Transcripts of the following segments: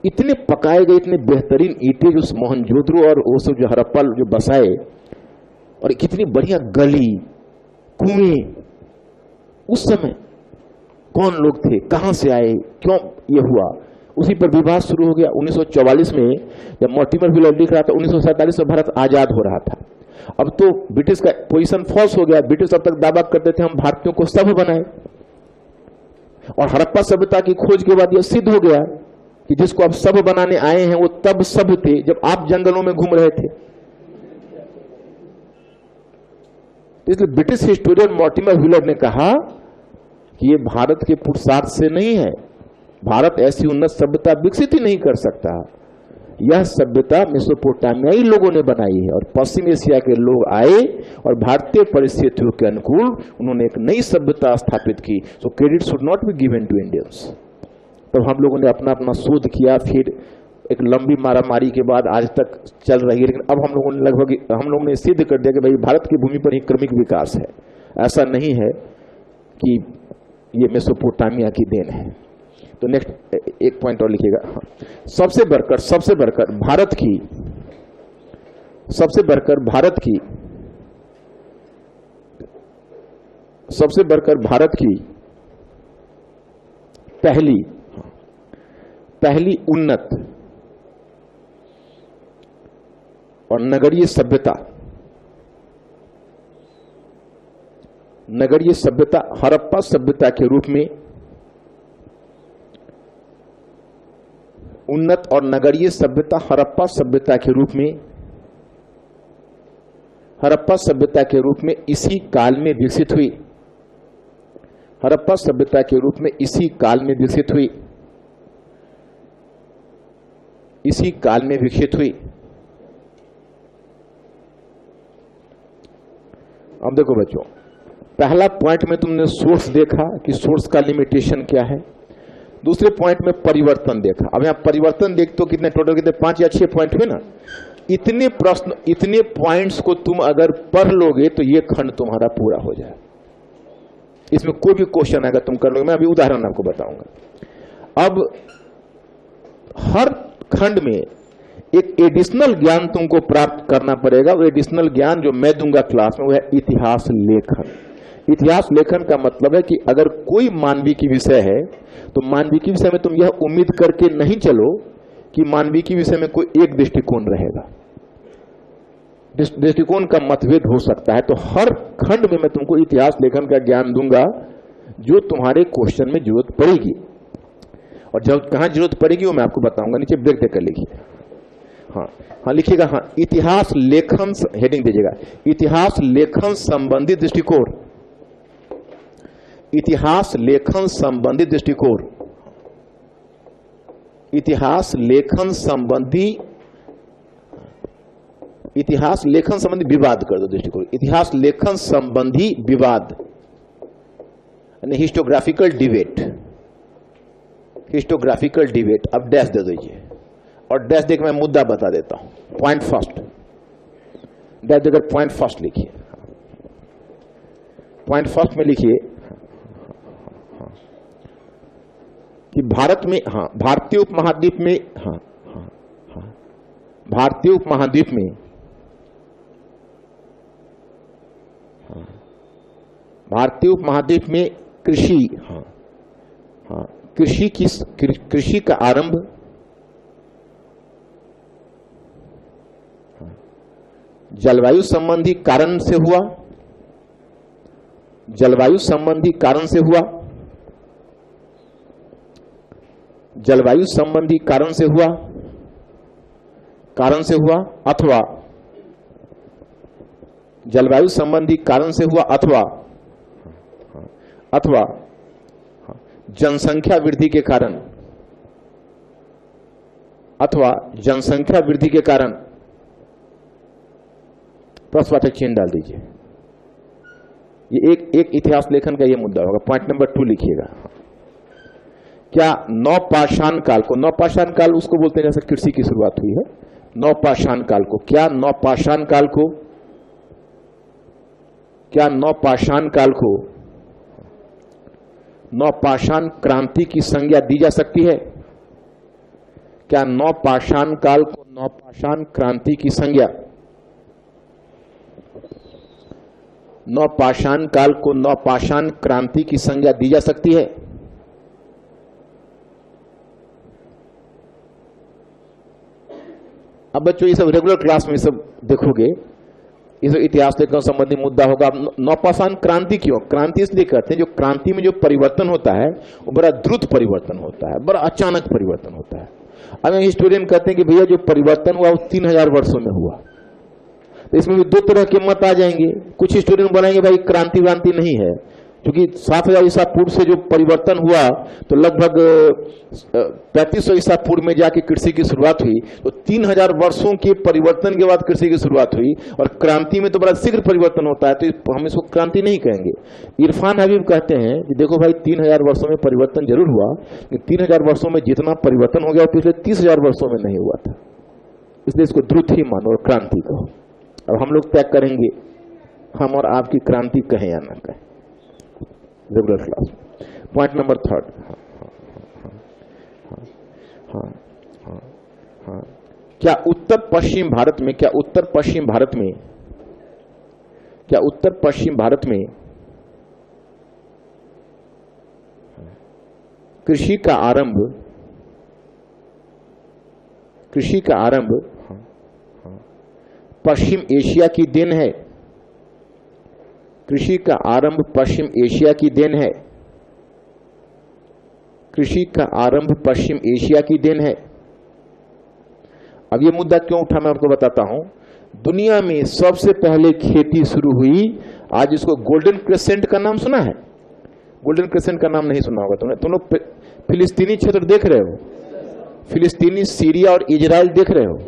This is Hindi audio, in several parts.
इतने पकाए गए, इतने बेहतरीन ईंटें जो मोहनजोदड़ो और वो सब जो हड़प्पा जो बसाए, और कितनी बढ़िया गली कुएं। उस समय कौन लोग थे, कहां से आए, क्यों ये हुआ, उसी पर विवाद शुरू हो गया। 1944 में जब मॉर्टिमर व्हीलर लिख रहा था, 1947 में भारत आजाद हो रहा था। अब तो ब्रिटिश का पोजीशन फॉल्स हो गया। ब्रिटिश अब तक दावा करते थे हम भारतीयों को सभ्य बनाए, और हड़प्पा सभ्यता की खोज के बाद यह सिद्ध हो गया कि जिसको आप सभ्य बनाने आए हैं वो तब सभ्य थे जब आप जंगलों में घूम रहे थे। इसलिए ब्रिटिश हिस्टोरियन मॉर्टिमर व्हीलर ने कहा कि ये भारत के पुरुषार्थ से नहीं है, भारत ऐसी उन्नत सभ्यता विकसित ही नहीं कर सकता। यह सभ्यता मेसोपोटामियाई लोगों ने बनाई है, और पश्चिम एशिया के लोग आए और भारतीय परिस्थितियों के अनुकूल उन्होंने एक नई सभ्यता स्थापित की। So credit should not be given to Indians. तो हम लोगों ने अपना अपना शोध किया, फिर एक लंबी मारामारी के बाद आज तक चल रही है। लेकिन अब हम लोगों ने सिद्ध कर दिया कि भाई भारत की भूमि पर ही क्रमिक विकास है, ऐसा नहीं है कि ये मेसोपोटामिया की देन है। तो नेक्स्ट एक पॉइंट और लिखिएगा। हाँ, सबसे बढ़कर भारत की पहली उन्नत और नगरीय सभ्यता हड़प्पा सभ्यता के रूप में, उन्नत और नगरीय सभ्यता हड़प्पा सभ्यता के रूप में इसी काल में विकसित हुई। हड़प्पा सभ्यता के रूप में इसी काल में विकसित हुई। अब देखो बच्चों, पहला पॉइंट में तुमने सोर्स देखा कि सोर्स का लिमिटेशन क्या है। दूसरे पॉइंट में परिवर्तन देखा। अब यहाँ परिवर्तन देखते हो कितने, टोटल कितने, 5 या 6 पॉइंट हुए ना। इतने प्रश्न, इतने पॉइंट्स को तुम अगर पढ़ लोगे तो ये खंड तुम्हारा पूरा हो जाए। इसमें कोई भी क्वेश्चन आएगा तुम कर लोगे। मैं अभी उदाहरण आपको बताऊंगा। अब हर खंड में एक एडिशनल ज्ञान तुमको प्राप्त करना पड़ेगा। वो एडिशनल ज्ञान जो मैं दूंगा क्लास में वो है इतिहास लेखन। इतिहास लेखन का मतलब है कि अगर कोई मानविकी विषय है तो मानविकी विषय में तुम यह उम्मीद करके नहीं चलो कि मानविकी विषय में कोई एक दृष्टिकोण रहेगा। दृष्टिकोण का मतभेद हो सकता है। तो हर खंड में मैं तुमको इतिहास लेखन का ज्ञान दूंगा जो तुम्हारे क्वेश्चन में जरूरत पड़ेगी, और जब कहां जरूरत पड़ेगी वो मैं आपको बताऊंगा। नीचे ब्रेक देकर लिखिए। हाँ लिखिएगा। हाँ, इतिहास लेखन, हेडिंग दीजिएगा, इतिहास लेखन संबंधी दृष्टिकोण। इतिहास लेखन संबंधी दृष्टिकोण। इतिहास लेखन संबंधी विवाद कर दो दृष्टिकोण। इतिहास लेखन संबंधी विवाद, यानी हिस्टोग्राफिकल डिबेट। अब डैश दे दीजिए, और डैश देकर मैं मुद्दा बता देता हूं। पॉइंट फर्स्ट, डैश देकर पॉइंट फर्स्ट लिखिए। पॉइंट फर्स्ट में लिखिए कि भारत में, भारतीय उपमहाद्वीप में कृषि का आरंभ जलवायु संबंधी कारण से हुआ। जलवायु संबंधी कारण से हुआ अथवा जनसंख्या वृद्धि के कारण प्रश्नवाचक चिन्ह डाल दीजिए। ये एक इतिहास लेखन का ये मुद्दा होगा। पॉइंट नंबर 2 लिखिएगा। क्या नवपाषाण काल को, नवपाषाण काल उसको बोलते हैं जैसे कृषि की शुरुआत हुई है। नवपाषाण काल को नवपाषाण क्रांति की संज्ञा दी जा सकती है? क्या नवपाषाण काल को नवपाषाण क्रांति की संज्ञा, नवपाषाण काल को नवपाषाण क्रांति की संज्ञा दी जा सकती है? अब बच्चों ये सब रेगुलर क्लास में सब देखोगे, ये सब इतिहास लेकर संबंधी मुद्दा होगा। नवपाषाण क्रांति क्यों? क्रांति इसलिए कहते हैं जो क्रांति में जो परिवर्तन होता है वो बड़ा द्रुत परिवर्तन होता है, बड़ा अचानक परिवर्तन होता है। अब हिस्टोरियन कहते हैं कि भैया जो परिवर्तन हुआ वो 3000 वर्षों में हुआ। तो इसमें भी दो तरह के मत आ जाएंगे। कुछ हिस्टोरियन बोलेंगे भाई क्रांति व्रांति नहीं है, क्योंकि 7000 ईसा पूर्व से जो परिवर्तन हुआ तो लगभग 3500 ईसा पूर्व में जाके कृषि की शुरुआत हुई, तो 3000 वर्षों के परिवर्तन के बाद कृषि की शुरुआत हुई, और क्रांति में तो बड़ा शीघ्र परिवर्तन होता है, तो हम इसको क्रांति नहीं कहेंगे। इरफान हबीब कहते हैं कि देखो भाई 3000 वर्षों में परिवर्तन जरूर हुआ, लेकिन 3000 वर्षों में जितना परिवर्तन हो गया पिछले 30,000 वर्षों में नहीं हुआ था, इसलिए इसको द्रुत ही मानो और क्रांति कहो। अब हम लोग तय करेंगे हम और आपकी क्रांति कहें या ना कहें रेगुलर क्लास। Point number 3। क्या उत्तर पश्चिम भारत में कृषि का आरंभ पश्चिम एशिया की देन है? कृषि का आरंभ पश्चिम एशिया की देन है? कृषि का आरंभ पश्चिम एशिया की देन है? अब ये मुद्दा क्यों उठा मैं आपको बताता हूं। दुनिया में सबसे पहले खेती शुरू हुई, आज इसको गोल्डन क्रेसेंट का नाम सुना है? गोल्डन क्रेसेंट का नाम नहीं सुना होगा तुमने। तुम लोग फिलिस्तीनी क्षेत्र देख रहे हो, फिलिस्तीनी, सीरिया और इजराइल देख रहे हो।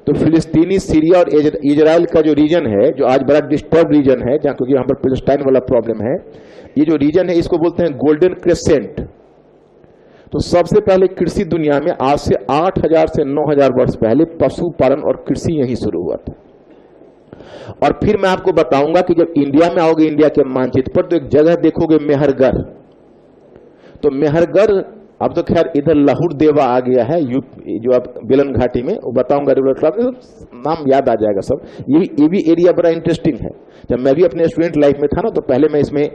तो फिलिस्तीनी, सीरिया और इजराइल का जो रीजन है, जो आज बड़ा डिस्टर्ब रीजन है, जहां क्योंकि यहां पर पैलेस्टाइन वाला प्रॉब्लम है, ये जो रीजन है इसको बोलते हैं गोल्डन क्रेसेंट। तो सबसे पहले कृषि दुनिया में आज से 8000 से 9000 वर्ष पहले पशुपालन और कृषि यहीं शुरू हुआ था। और फिर मैं आपको बताऊंगा कि जब इंडिया में आओगे, इंडिया के मानचित्र पर, तो एक जगह देखोगे मेहरगढ़। तो मेहरगढ़ अब तो खैर इधर लाहौर देवा आ गया है, जो आप बेलन घाटी में, वो बताऊंगा रेगुलर क्लास में, नाम याद आ जाएगा सब। ये भी एरिया बड़ा इंटरेस्टिंग है। जब मैं भी अपने स्टूडेंट लाइफ में था ना, तो पहले मैं इसमें,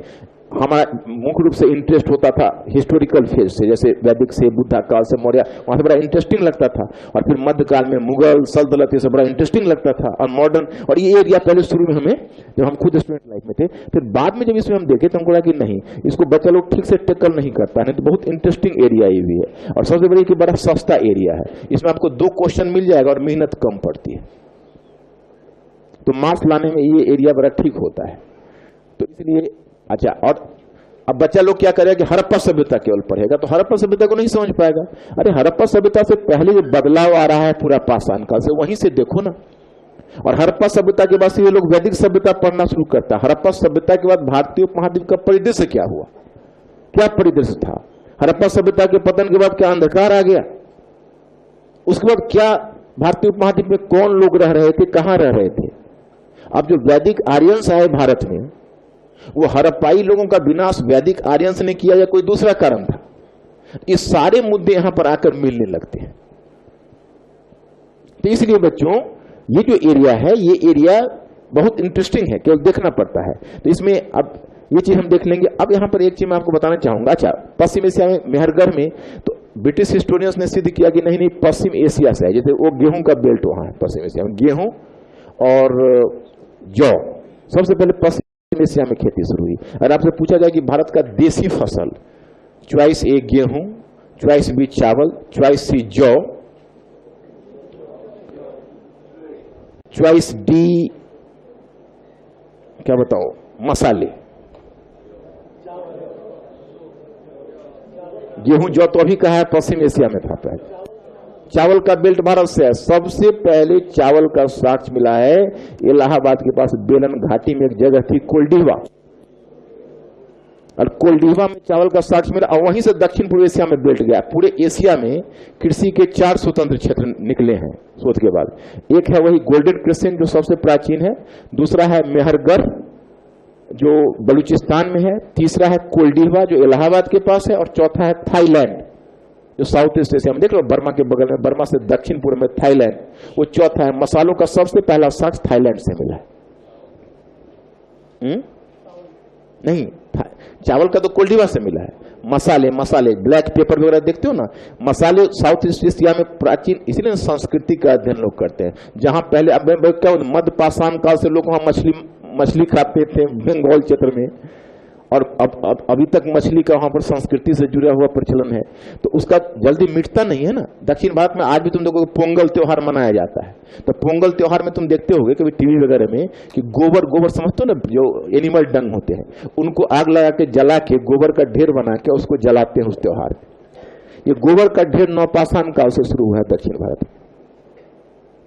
हमारा मुख्य रूप से इंटरेस्ट होता था हिस्टोरिकल फेज से, जैसे वैदिक से, बुद्धा काल से, मौर्य, वहां से बड़ा इंटरेस्टिंग लगता था। और फिर मध्यकाल में मुगल, सल्तनत, ये सब बड़ा इंटरेस्टिंग लगता था, और मॉडर्न। और ये एरिया पहले शुरू में हमें, जब हम खुद स्टूडेंट लाइफ में थे, फिर बाद में जब इसमें हम देखे तो हमको लगा कि नहीं, इसको बच्चा लोग ठीक से टेकल नहीं करता है, तो बहुत इंटरेस्टिंग एरिया ये भी है। और सबसे बड़ी कि बड़ा सस्ता एरिया है, इसमें आपको 2 क्वेश्चन मिल जाएगा और मेहनत कम पड़ती है, तो मार्क्स लाने में ये एरिया बड़ा ठीक होता है। तो इसलिए अच्छा, और अब बच्चा लोग क्या करेगा कि हड़प्पा सभ्यता केवल पढ़ेगा, तो हड़प्पा सभ्यता को नहीं समझ पाएगा। अरे हड़प्पा सभ्यता से पहले जो बदलाव आ रहा है पूरा पाषाण काल से, वहीं से देखो ना। और हड़प्पा सभ्यता के बाद से ये लोग वैदिक सभ्यता पढ़ना शुरू करता है। हड़प्पा सभ्यता के बाद भारतीय उपमहाद्वीप का परिदृश्य क्या हुआ, क्या परिदृश्य था? हड़प्पा सभ्यता के पतन के बाद क्या अंधकार आ गया? उसके बाद क्या भारतीय उपमहाद्वीप में कौन लोग रह रहे थे, कहां रह रहे थे? अब जो वैदिक आर्यंस आए भारत में, वो हड़प्पाई लोगों का विनाश वैदिक आर्यंस ने किया या कोई दूसरा कारण था? ये सारे मुद्दे यहां पर आकर मिलने लगते हैं। तो इसलिए बच्चों, ये जो एरिया है, ये एरिया बहुत इंटरेस्टिंग है, केवल देखना पड़ता है। तो इसमें अब ये चीज हम देख लेंगे। अब यहां पर एक चीज मैं आपको बताना चाहूंगा। अच्छा, पश्चिम एशिया में मेहरगढ़ में, तो ब्रिटिश हिस्टोरियंस ने सिद्ध किया कि नहीं, पश्चिम एशिया से है। जैसे वो गेहूं का बेल्ट वहां है पश्चिम एशिया में, गेहूं और जौ सबसे पहले पश्चिम एशिया में खेती शुरू हुई। अगर आपसे पूछा जाए कि भारत का देसी फसल, चॉइस ए गेहूं, चॉइस बी चावल, चॉइस सी जौ, चॉइस डी क्या बताओ, मसाले। गेहूं जौ तो अभी कहा है पश्चिम एशिया में था पहले। चावल का बेल्ट भारत से है। सबसे पहले चावल का साक्ष्य मिला है इलाहाबाद के पास बेलन घाटी में एक जगह थी कोल्डिवा, और कोल्डिवा में चावल का साक्ष्य मिला, और वहीं से दक्षिण पूर्व एशिया में बेल्ट गया। पूरे एशिया में कृषि के 4 स्वतंत्र क्षेत्र निकले हैं शोध के बाद। एक है वही गोल्डन क्रेसेंट जो सबसे प्राचीन है, दूसरा है मेहरगढ़ जो बलूचिस्तान में है, तीसरा है कोल्डिवा जो इलाहाबाद के पास है, और चौथा है थाईलैंड जो साउथ ईस्ट एशिया में देख लो, बर्मा के बगल में, बर्मा से दक्षिण पूर्व में थाईलैंड, वो चौथा है। मसालों का सबसे पहला साक्ष थाईलैंड से मिला है। नहीं, चावल का तो कोल्डिवा से मिला है। मसाले ब्लैक पेपर वगैरह देखते हो ना, मसाले साउथ ईस्ट एशिया में प्राचीन, इसलिए संस्कृति का अध्ययन लोग करते हैं। जहां पहले अब क्या मध्य पाषाण काल से लोग वहां मछली खाते थे बंगाल क्षेत्र में, और अब अभी तक मछली का वहां पर संस्कृति से जुड़ा हुआ प्रचलन है, तो उसका जल्दी मिटता नहीं है ना। दक्षिण भारत में आज भी तुम देखो पोंगल त्योहार मनाया जाता है, तो पोंगल त्योहार में तुम देखते होगे कभी टीवी वगैरह में कि गोबर समझते हो ना, जो एनिमल डंग होते हैं उनको आग लगा के जला के गोबर का ढेर बना के उसको जलाते हैं उस त्योहार में। ये गोबर का ढेर नवपाषाण काल से शुरू हुआ है दक्षिण भारत में,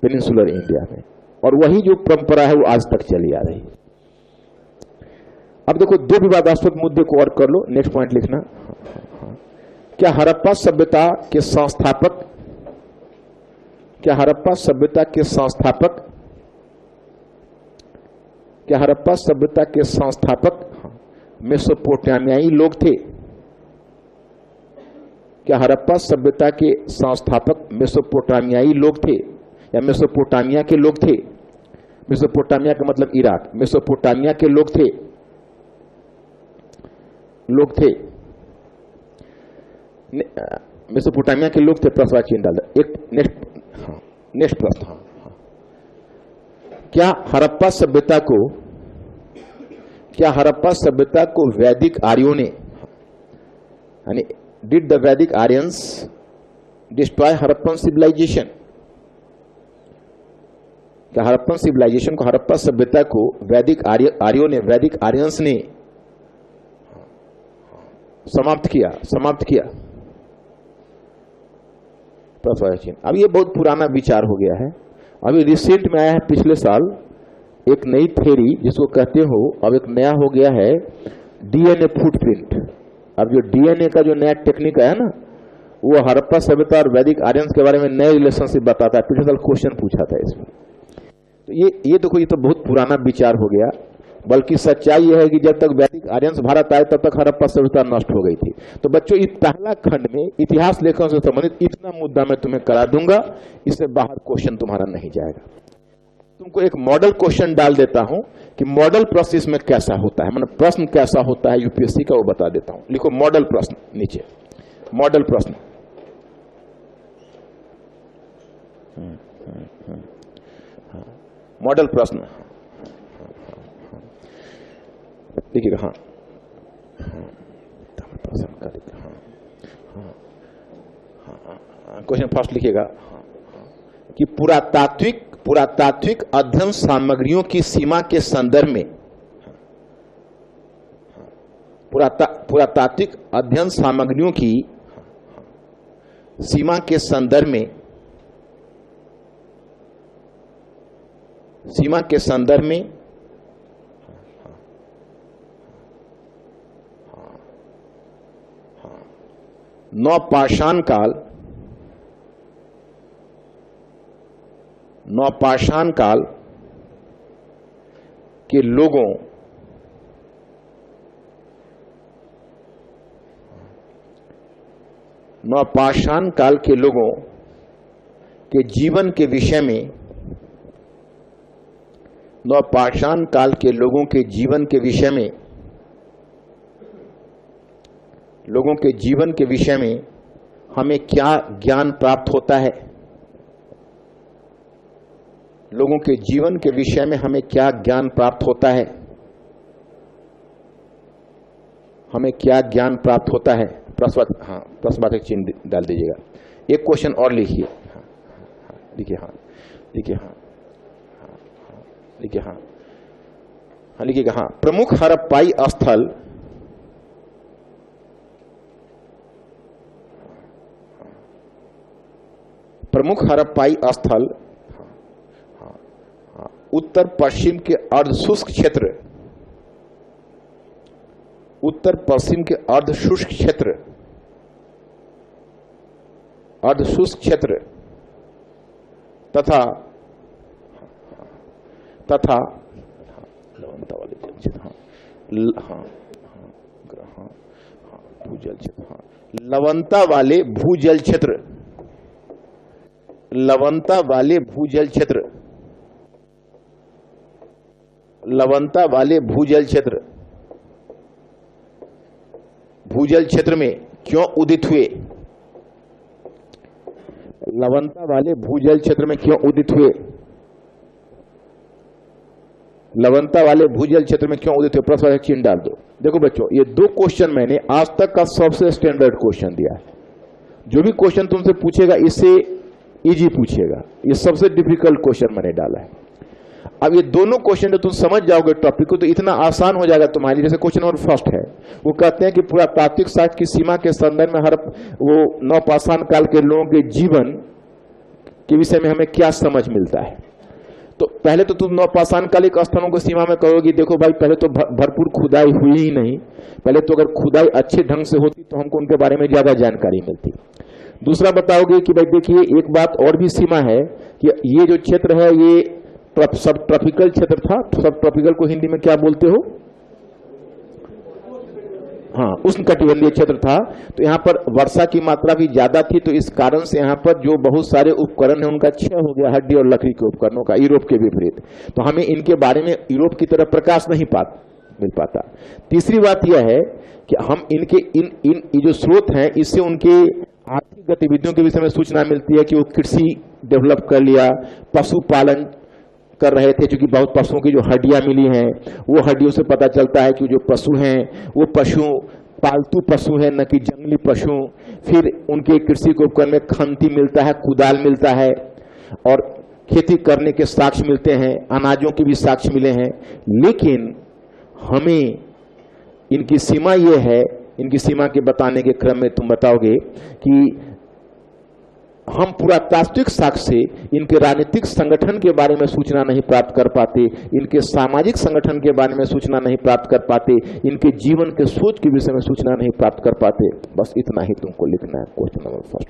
पेनिनसुलर इंडिया में, और वही जो परंपरा है वो आज तक चली आ रही है। अब देखो दो विवादास्पद मुद्दे को और कर लो, नेक्स्ट पॉइंट लिखना। क्या हड़प्पा सभ्यता के संस्थापक मेसोपोटामियाई लोग थे? क्या हड़प्पा सभ्यता के संस्थापक मेसोपोटामियाई लोग थे या मेसोपोटामिया के लोग थे? मेसोपोटामिया का मतलब इराक, मेसोपोटामिया के लोग थे मेसोपोटामिया के लोग थे। प्रश्न चिन्ह डाल दो। एक नेक्स्ट प्रश्न, क्या हड़प्पा सभ्यता को वैदिक आर्यों ने, यानी डिड द वैदिक आर्यंस डिस्ट्रॉय हड़प्पन सिविलाइजेशन? क्या हड़प्पन सिविलाइजेशन को, हड़प्पा सभ्यता को वैदिक आर्यंस ने समाप्त किया? अब ये बहुत पुराना विचार हो गया है। अभी रिसेंट में आया है पिछले साल एक नई थ्योरी जिसको कहते हो, अब एक नया हो गया है डीएनए फुटप्रिंट। अब जो डीएनए का जो नया टेक्निक है ना, वो हड़प्पा सभ्यता और वैदिक आर्यंस के बारे में नए रिलेशनशिप बताता है। पिछले साल क्वेश्चन पूछा था इसमें। तो ये देखो, ये तो बहुत पुराना विचार हो गया। बल्कि सच्चाई यह है कि जब तक वैदिक आर्यंस भारत आए तब तक हड़प्पा सभ्यता नष्ट हो गई थी। तो बच्चों, इस पहला खंड में इतिहास लेखन से संबंधित इतना मुद्दा मैं तुम्हें करा दूंगा, इससे बाहर क्वेश्चन तुम्हारा नहीं जाएगा। तुमको एक मॉडल क्वेश्चन डाल देता हूं कि मॉडल प्रोसेस में कैसा होता है, मतलब प्रश्न कैसा होता है यूपीएससी का, वो बता देता हूं। लिखो मॉडल प्रश्न नीचे, मॉडल प्रश्न। मॉडल प्रश्न देखिएगा। हाँ, क्वेश्चन फर्स्ट लिखिएगा कि पुरातात्विक अध्ययन सामग्रियों की सीमा के संदर्भ में, पुरातात्विक अध्ययन सामग्रियों की सीमा के संदर्भ में नवपाषाण काल के लोगों के जीवन के विषय में, नवपाषाण काल के लोगों के जीवन के विषय में, हमें क्या ज्ञान प्राप्त होता है? लोगों के जीवन के विषय में हमें क्या ज्ञान प्राप्त होता है? हमें क्या ज्ञान प्राप्त होता है? प्रश्नवाचक चिन्ह डाल दीजिएगा। एक क्वेश्चन और लिखिए। लिखिएगा। प्रमुख हड़प्पाई स्थल, उत्तर पश्चिम के अर्धशुष्क क्षेत्र तथा भूजल क्षेत्र, लवणता वाले भूजल क्षेत्र, लवणता वाले भूजल क्षेत्र, लवणता वाले भूजल क्षेत्र, भूजल क्षेत्र में क्यों उदित हुए? लवणता वाले भूजल क्षेत्र में क्यों उदित हुए? लवणता वाले भूजल क्षेत्र में क्यों उदित हुए? प्रश्न चिन्ह डाल दो। देखो बच्चों, ये दो क्वेश्चन मैंने आज तक का सबसे स्टैंडर्ड क्वेश्चन दिया है। जो भी क्वेश्चन तुमसे पूछेगा इससे इजी पूछेगा, ये सबसे डिफिकल्ट क्वेश्चन मैंने डाला है। अब ये दोनों क्वेश्चन जो तुम समझ जाओगे टॉपिक को तो इतना आसान हो जाएगा तुम्हारे लिए। जैसे क्वेश्चन नंबर फर्स्ट है, वो कहते हैं कि पुरातात्विक साक्ष्य की सीमा के संदर्भ में हर वो नवपाषाण काल के लोगों के जीवन के विषय में हमें क्या समझ मिलता है। तो पहले तो तुम नवपाषाण कालिक स्थानों को सीमा में कहोगी, देखो भाई पहले तो भरपूर खुदाई हुई ही नहीं, पहले तो अगर खुदाई अच्छे ढंग से होती तो हमको उनके बारे में ज्यादा जानकारी मिलती। दूसरा बताओगे कि भाई देखिए एक बात और भी सीमा है कि ये जो क्षेत्र है ये सब ट्रॉपिकल क्षेत्र था। सब ट्रॉपिकल को हिंदी में क्या बोलते हो? हाँ, उष्णकटिबंधीय क्षेत्र था। तो यहाँ पर वर्षा की मात्रा भी ज्यादा थी, तो इस कारण से यहाँ पर जो बहुत सारे उपकरण है उनका क्षय हो गया, हड्डी और लकड़ी के उपकरणों का, यूरोप के विपरीत। तो हमें इनके बारे में यूरोप की तरह प्रकाश नहीं मिल पाता। तीसरी बात यह है कि हम इनके इन जो स्रोत हैं इससे उनके आर्थिक गतिविधियों के विषय में सूचना मिलती है कि वो कृषि डेवलप कर लिया, पशुपालन कर रहे थे, क्योंकि बहुत पशुओं की जो हड्डियां मिली हैं वो हड्डियों से पता चलता है कि जो पशु हैं वो पशु पालतू पशु हैं, न कि जंगली पशु। फिर उनके कृषि के उपकरण में खंती मिलता है, कुदाल मिलता है और खेती करने के साक्ष्य मिलते हैं, अनाजों के भी साक्ष्य मिले हैं। लेकिन हमें इनकी सीमा ये है, इनकी सीमा के बताने के क्रम में तुम बताओगे कि हम पुरातात्विक साक्ष्य से इनके राजनीतिक संगठन के बारे में सूचना नहीं प्राप्त कर पाते, इनके सामाजिक संगठन के बारे में सूचना नहीं प्राप्त कर पाते, इनके जीवन के सोच के विषय में सूचना नहीं प्राप्त कर पाते। बस इतना ही तुमको लिखना है क्वेश्चन नंबर फर्स्ट।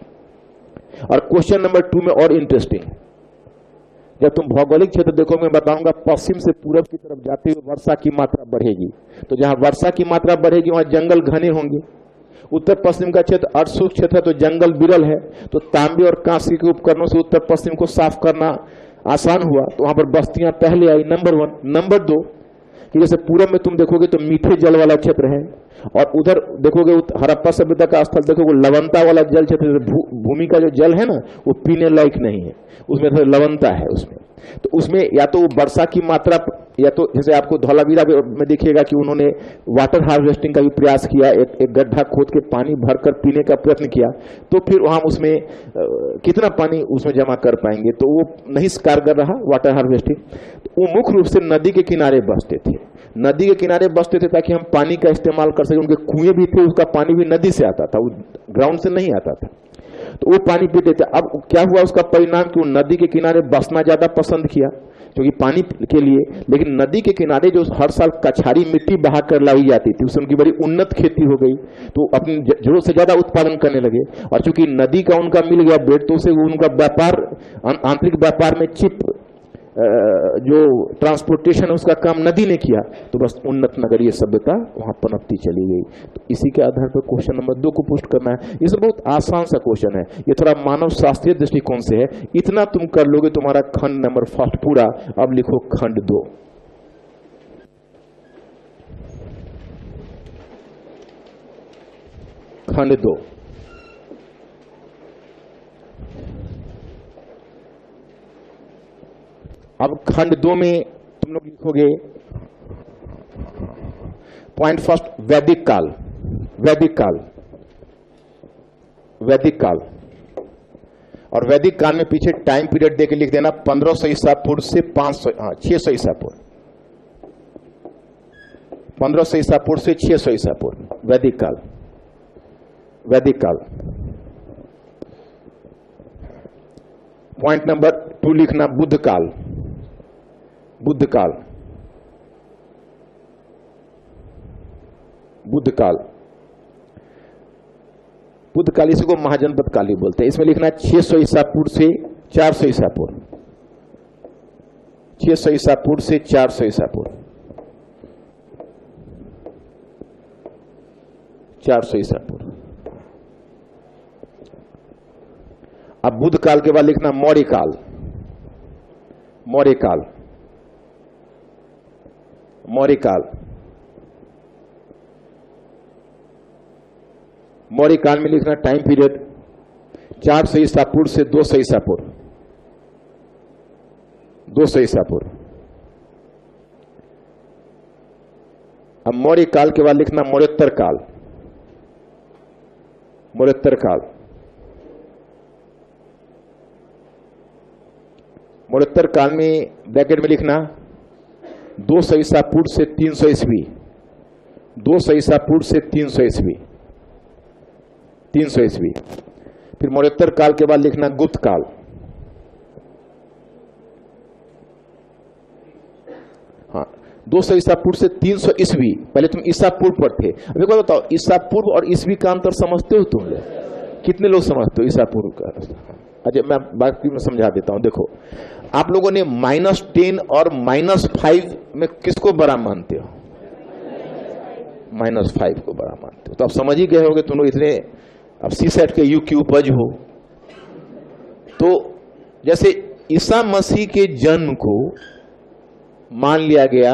और क्वेश्चन नंबर 2 में और इंटरेस्टिंग, जब तुम भौगोलिक क्षेत्र देखो मैं बताऊंगा, पश्चिम से पूरब की तरफ जाते हुए वर्षा की मात्रा बढ़ेगी। तो जहां वर्षा की मात्रा बढ़ेगी वहां जंगल घने होंगे। उत्तर पश्चिम का क्षेत्र अर्धशुष्क क्षेत्र है तो जंगल विरल है, तो तांबे और कांस्य के उपकरणों से उत्तर पश्चिम को साफ करना आसान हुआ, तो वहां पर बस्तियां पहले आई, नंबर 1। नंबर 2 कि जैसे पूरब में तुम देखोगे तो मीठे जल वाला क्षेत्र है, और उधर देखोगे हड़प्पा सभ्यता का स्थल देखोगे लवणता वाला जल क्षेत्र, भूमि का जो जल है ना वो पीने लायक नहीं है, उसमें थोड़ी लवणता है उसमें। तो उसमें या तो वर्षा की मात्रा, या तो जैसे आपको धौलावीरा में देखिएगा कि उन्होंने वाटर हार्वेस्टिंग का भी प्रयास किया, एक गड्ढा खोद के पानी भरकर पीने का प्रयत्न किया, तो फिर वहां उसमें कितना पानी उसमें जमा कर पाएंगे, तो वो नहीं कारगर रहा वाटर हार्वेस्टिंग। तो वो मुख्य रूप से नदी के किनारे बसते थे, नदी के किनारे बसते थे ताकि हम पानी का इस्तेमाल कर सकें। उनके कुएं भी थे, उसका पानी भी नदी से आता था, वो ग्राउंड से नहीं आता था, तो वो पानी पीते थे। अब क्या हुआ उसका परिणाम कि वो नदी के किनारे बसना ज्यादा पसंद किया क्योंकि पानी के लिए। लेकिन नदी के किनारे जो हर साल कछारी मिट्टी बहा कर लाई जाती थी, उससे उनकी बड़ी उन्नत खेती हो गई, तो अपनी जरूरत से ज्यादा उत्पादन करने लगे। और चूंकि नदी का उनका मिल गया बेड, तो उसे उनका व्यापार, आंतरिक व्यापार में चिप जो ट्रांसपोर्टेशन है उसका काम नदी ने किया, तो बस उन्नत नगरीय सभ्यता वहां पनपती चली गई। तो इसी के आधार पर क्वेश्चन नंबर 2 को पुष्ट करना है। ये सब बहुत आसान सा क्वेश्चन है, ये थोड़ा मानव शास्त्रीय दृष्टिकोण से है। इतना तुम कर लोगे तुम्हारा खंड नंबर 1 पूरा। अब लिखो खंड 2। खंड 2 अब खंड 2 में तुम लोग लिखोगे पॉइंट फर्स्ट, वैदिक काल। वैदिक काल, वैदिक काल, और वैदिक काल में पीछे टाइम पीरियड देके लिख देना 1500 ईसा पूर्व से 600 ईसा पूर्व, 1500 ईसा पूर्व से 600 ईसा पूर्व, वैदिक काल। वैदिक काल। पॉइंट नंबर 2 लिखना बुद्ध काल। बुद्ध काल, बुद्ध काल, बुद्ध काल, इसी को महाजनपद काल ही बोलते हैं। इसमें लिखना 600 ईसा पूर्व से 400 ईसा पूर्व, 600 ईसा पूर्व से 400 ईसा पूर्व, 400 ईसा पूर्व। अब बुद्ध काल के बाद लिखना मौर्य काल। मौर्य काल, मौर्य काल, मौर्य काल में लिखना टाइम पीरियड 400 ईसा पूर्व से 200 ईसा पूर्व, 200 ईसा पूर्व। अब मौर्य काल के बाद लिखना मौर्योत्तर काल, मौर्योत्तर काल, मौर्योत्तर काल में ब्रैकेट में लिखना 200 ईसा पूर्व से 300 ईस्वी, 200 ईसा पूर्व से 300 ईस्वी, 300 ईस्वी। फिर मौर्योत्तर काल के बाद लिखना गुप्त काल, हाँ 200 ईसा पूर्व से 300 ईस्वी। पहले तुम ईसा पूर्व पर थे, अब एक बात बताओ, ईसा पूर्व और ईस्वी का अंतर समझते हो तुम लोग? कितने लोग समझते हो ईसा पूर्व का? अच्छा मैं बाकी में समझा देता हूं। देखो आप लोगों ने -10 और -5 में किसको बड़ा मानते हो? -5 को बड़ा मानते हो। तो आप समझ ही गए होगे तुम लोग, इतने अब सीसेट के यू की उपज हो। तो जैसे ईसा मसीह के जन्म को मान लिया गया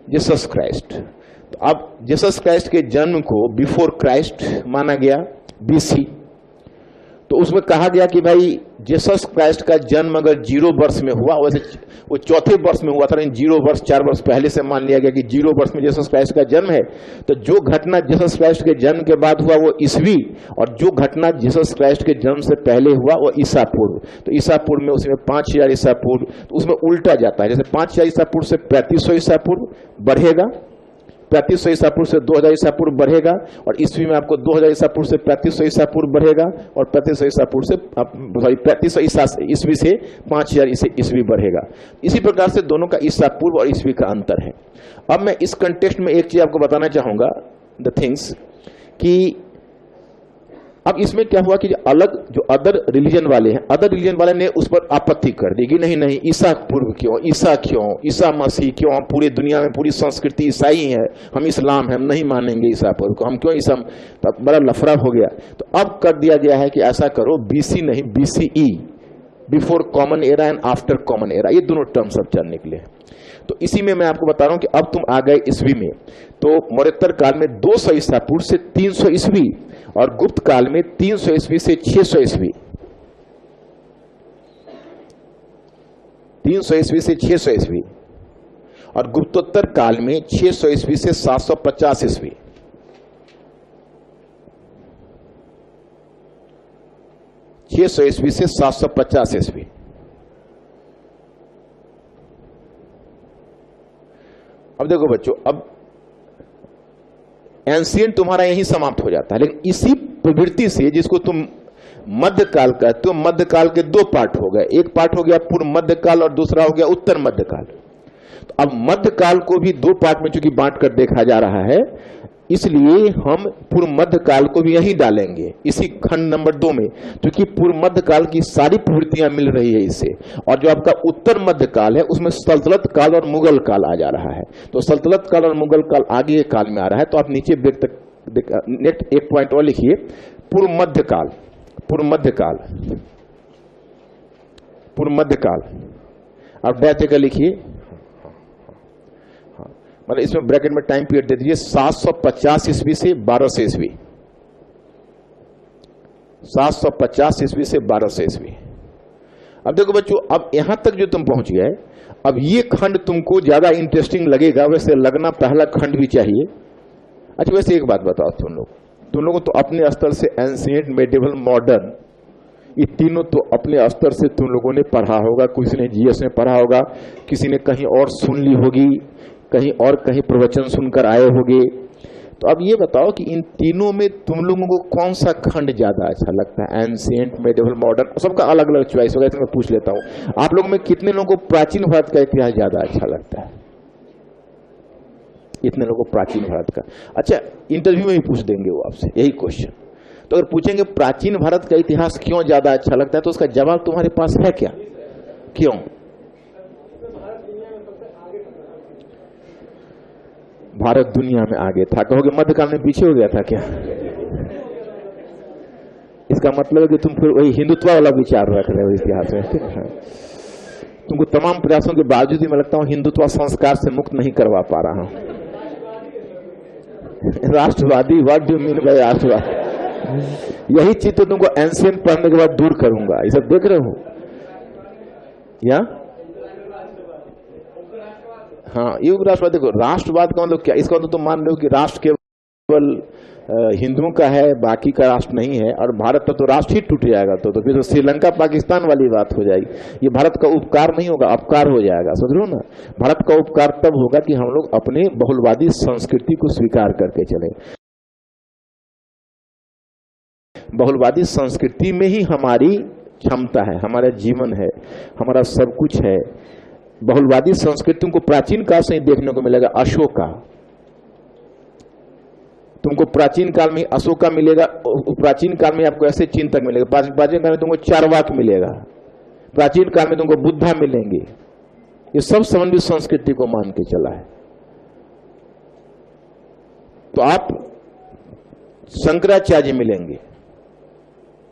जीसस क्राइस्ट, तो अब जीसस क्राइस्ट के जन्म को बिफोर क्राइस्ट माना गया, BC। तो उसमें कहा गया कि भाई जीसस क्राइस्ट का जन्म अगर 0 वर्ष में हुआ, वैसे वो चौथे वर्ष में हुआ था, लेकिन 0 वर्ष 4 वर्ष पहले से मान लिया गया कि 0 वर्ष में जीसस क्राइस्ट का जन्म है। तो जो घटना जीसस क्राइस्ट के जन्म के बाद हुआ वो ईस्वी, और जो घटना जीसस क्राइस्ट के जन्म से पहले हुआ वो ईसा पूर्व। तो ईसा पूर्व में उसमें 5000 ईसा पूर्व, तो उसमें उल्टा जाता है। जैसे 5000 ईसा पूर्व से 3500 ईसा पूर्व बढ़ेगा, 3500 ईसा पूर्व से 2000 ईसा पूर्व बढ़ेगा, और ईस्वी में आपको 2000 ईसा पूर्व से 3500 ईसा पूर्व बढ़ेगा, और 3500 ईसा पूर्व से 3500 ईसा ईस्वी से 5000 ईस्वी बढ़ेगा। इसी प्रकार से दोनों का ईसा पूर्व और ईस्वी का अंतर है। अब मैं इस कंटेक्स्ट में एक चीज आपको बताना चाहूंगा, द थिंग्स, कि अब इसमें क्या हुआ कि जो अदर रिलीजन वाले हैं, अदर रिलीजन वाले ने उस पर आपत्ति कर दी कि नहीं ईसा पूर्व क्यों, ईसा क्यों, ईसा मसीह क्यों, हम पूरी दुनिया में पूरी संस्कृति ईसाई है, हम इस्लाम है, हम नहीं मानेंगे ईसा पूर्व को, हम क्यों ईसा। तो बड़ा लफड़ा हो गया। तो अब कर दिया गया है कि ऐसा करो BC नहीं BCE, before common era and after common era, ये दोनों टर्म्स अब चल निकले। तो इसी में मैं आपको बता रहा हूं कि अब तुम आ गए ईस्वी में। तो मौर्योत्तर काल में 200 ईसा पूर्व से 300 ईस्वी, और गुप्त काल में 300 ईस्वी से 600 ईस्वी, 300 ईस्वी से 600 ईस्वी, और गुप्तोत्तर काल में 600 ईस्वी से 750 ईस्वी। ईस्वी से 750 ईस्वी। अब देखो बच्चों, अब एंशिएंट तुम्हारा यही समाप्त हो जाता है, लेकिन इसी प्रवृत्ति से जिसको तुम मध्यकाल कहते हो, मध्यकाल के 2 पार्ट हो गए, एक पार्ट हो गया पूर्व मध्यकाल और दूसरा हो गया उत्तर मध्यकाल। तो अब मध्यकाल को भी 2 पार्ट में चूंकि बांट कर देखा जा रहा है, इसलिए हम पूर्व मध्यकाल को भी यही डालेंगे इसी खंड नंबर 2 में, क्योंकि पूर्व मध्यकाल की सारी प्रवृत्तियां मिल रही है इससे। और जो आपका उत्तर मध्यकाल है उसमें सल्तनत काल और मुगल काल आ जा रहा है। तो सल्तनत काल और मुगल काल आगे के काल में आ रहा है। तो आप नीचे नेक्स्ट एक पॉइंट और लिखिए, पूर्व मध्यकाल, पूर्व मध्यकाल, पूर्व मध्यकाल। आप डैश का लिखिए, मतलब इसमें ब्रैकेट में टाइम पीरियड दे दीजिए 750 ईस्वी से 1200 ईस्वी, 750 ईस्वी से 1200 ईस्वी। अब देखो बच्चों, अब यहां तक जो तुम पहुंच गए, अब ये खंड तुमको ज्यादा इंटरेस्टिंग लगेगा, वैसे लगना पहला खंड भी चाहिए। अच्छा वैसे एक बात बताओ, तुम लोगों तो अपने स्तर से एंशिएंट, मेडिवल, मॉडर्न, ये तीनों तो अपने स्तर से तुम लोगों ने पढ़ा होगा, किसी ने GS में पढ़ा होगा, किसी ने कहीं और सुन ली होगी, कहीं और कहीं प्रवचन सुनकर आए होंगे। तो अब ये बताओ कि इन तीनों में तुम लोगों को कौन सा खंड ज्यादा अच्छा लगता है? एंशिएंट, मेडिवल, मॉडर्न, सबका अलग अलग चॉइस होगा, मैं पूछ लेता हूं आप लोगों में कितने लोगों को प्राचीन भारत का इतिहास ज्यादा अच्छा लगता है? इतने लोगों को प्राचीन भारत का। अच्छा, इंटरव्यू में भी पूछ देंगे वो आपसे यही क्वेश्चन। तो अगर पूछेंगे प्राचीन भारत का इतिहास क्यों ज्यादा अच्छा लगता है, तो उसका जवाब तुम्हारे पास है क्या? क्यों? भारत दुनिया में आगे था। कहोगे मध्यकाल में पीछे हो गया था क्या? इसका मतलब है कि तुम फिर वही हिंदुत्व वाला विचार रख रहे हो इतिहास में। तुमको तमाम प्रयासों के बावजूद भी मैं लगता हूं हिंदुत्व संस्कार से मुक्त नहीं करवा पा रहा हूं। राष्ट्रवादी, what do you mean by राष्ट्रवादी? यही चीज तो तुमको एंशिएंट पढ़ने के बाद दूर करूंगा। ये सब देख रहे हो या? हाँ, युग राष्ट्रवाद। देखो, राष्ट्रवाद का मतलब क्या? इसका मतलब तुम मान रहे हो कि राष्ट्र केवल हिंदुओं का है, बाकी का राष्ट्र नहीं है, और भारत तो राष्ट्र ही टूट जाएगा। तो फिर तो श्रीलंका पाकिस्तान वाली बात हो जाएगी। ये भारत का उपकार नहीं होगा, अपकार हो जाएगा। समझ लो ना, भारत का उपकार तब होगा कि हम लोग अपने बहुलवादी संस्कृति को स्वीकार करके चले। बहुलवादी संस्कृति में ही हमारी क्षमता है, हमारा जीवन है, हमारा सब कुछ है। बहुलवादी संस्कृतियों को प्राचीन काल से ही देखने को मिलेगा। अशोका, तुमको प्राचीन काल में अशोका मिलेगा। प्राचीन काल में आपको ऐसे चिंतक मिलेगा। प्राचीन काल में तुमको चारवाक मिलेगा। प्राचीन काल में तुमको बुद्धा मिलेंगे। ये सब समन्वित संस्कृति को मान के चला है। तो आप शंकराचार्य मिलेंगे।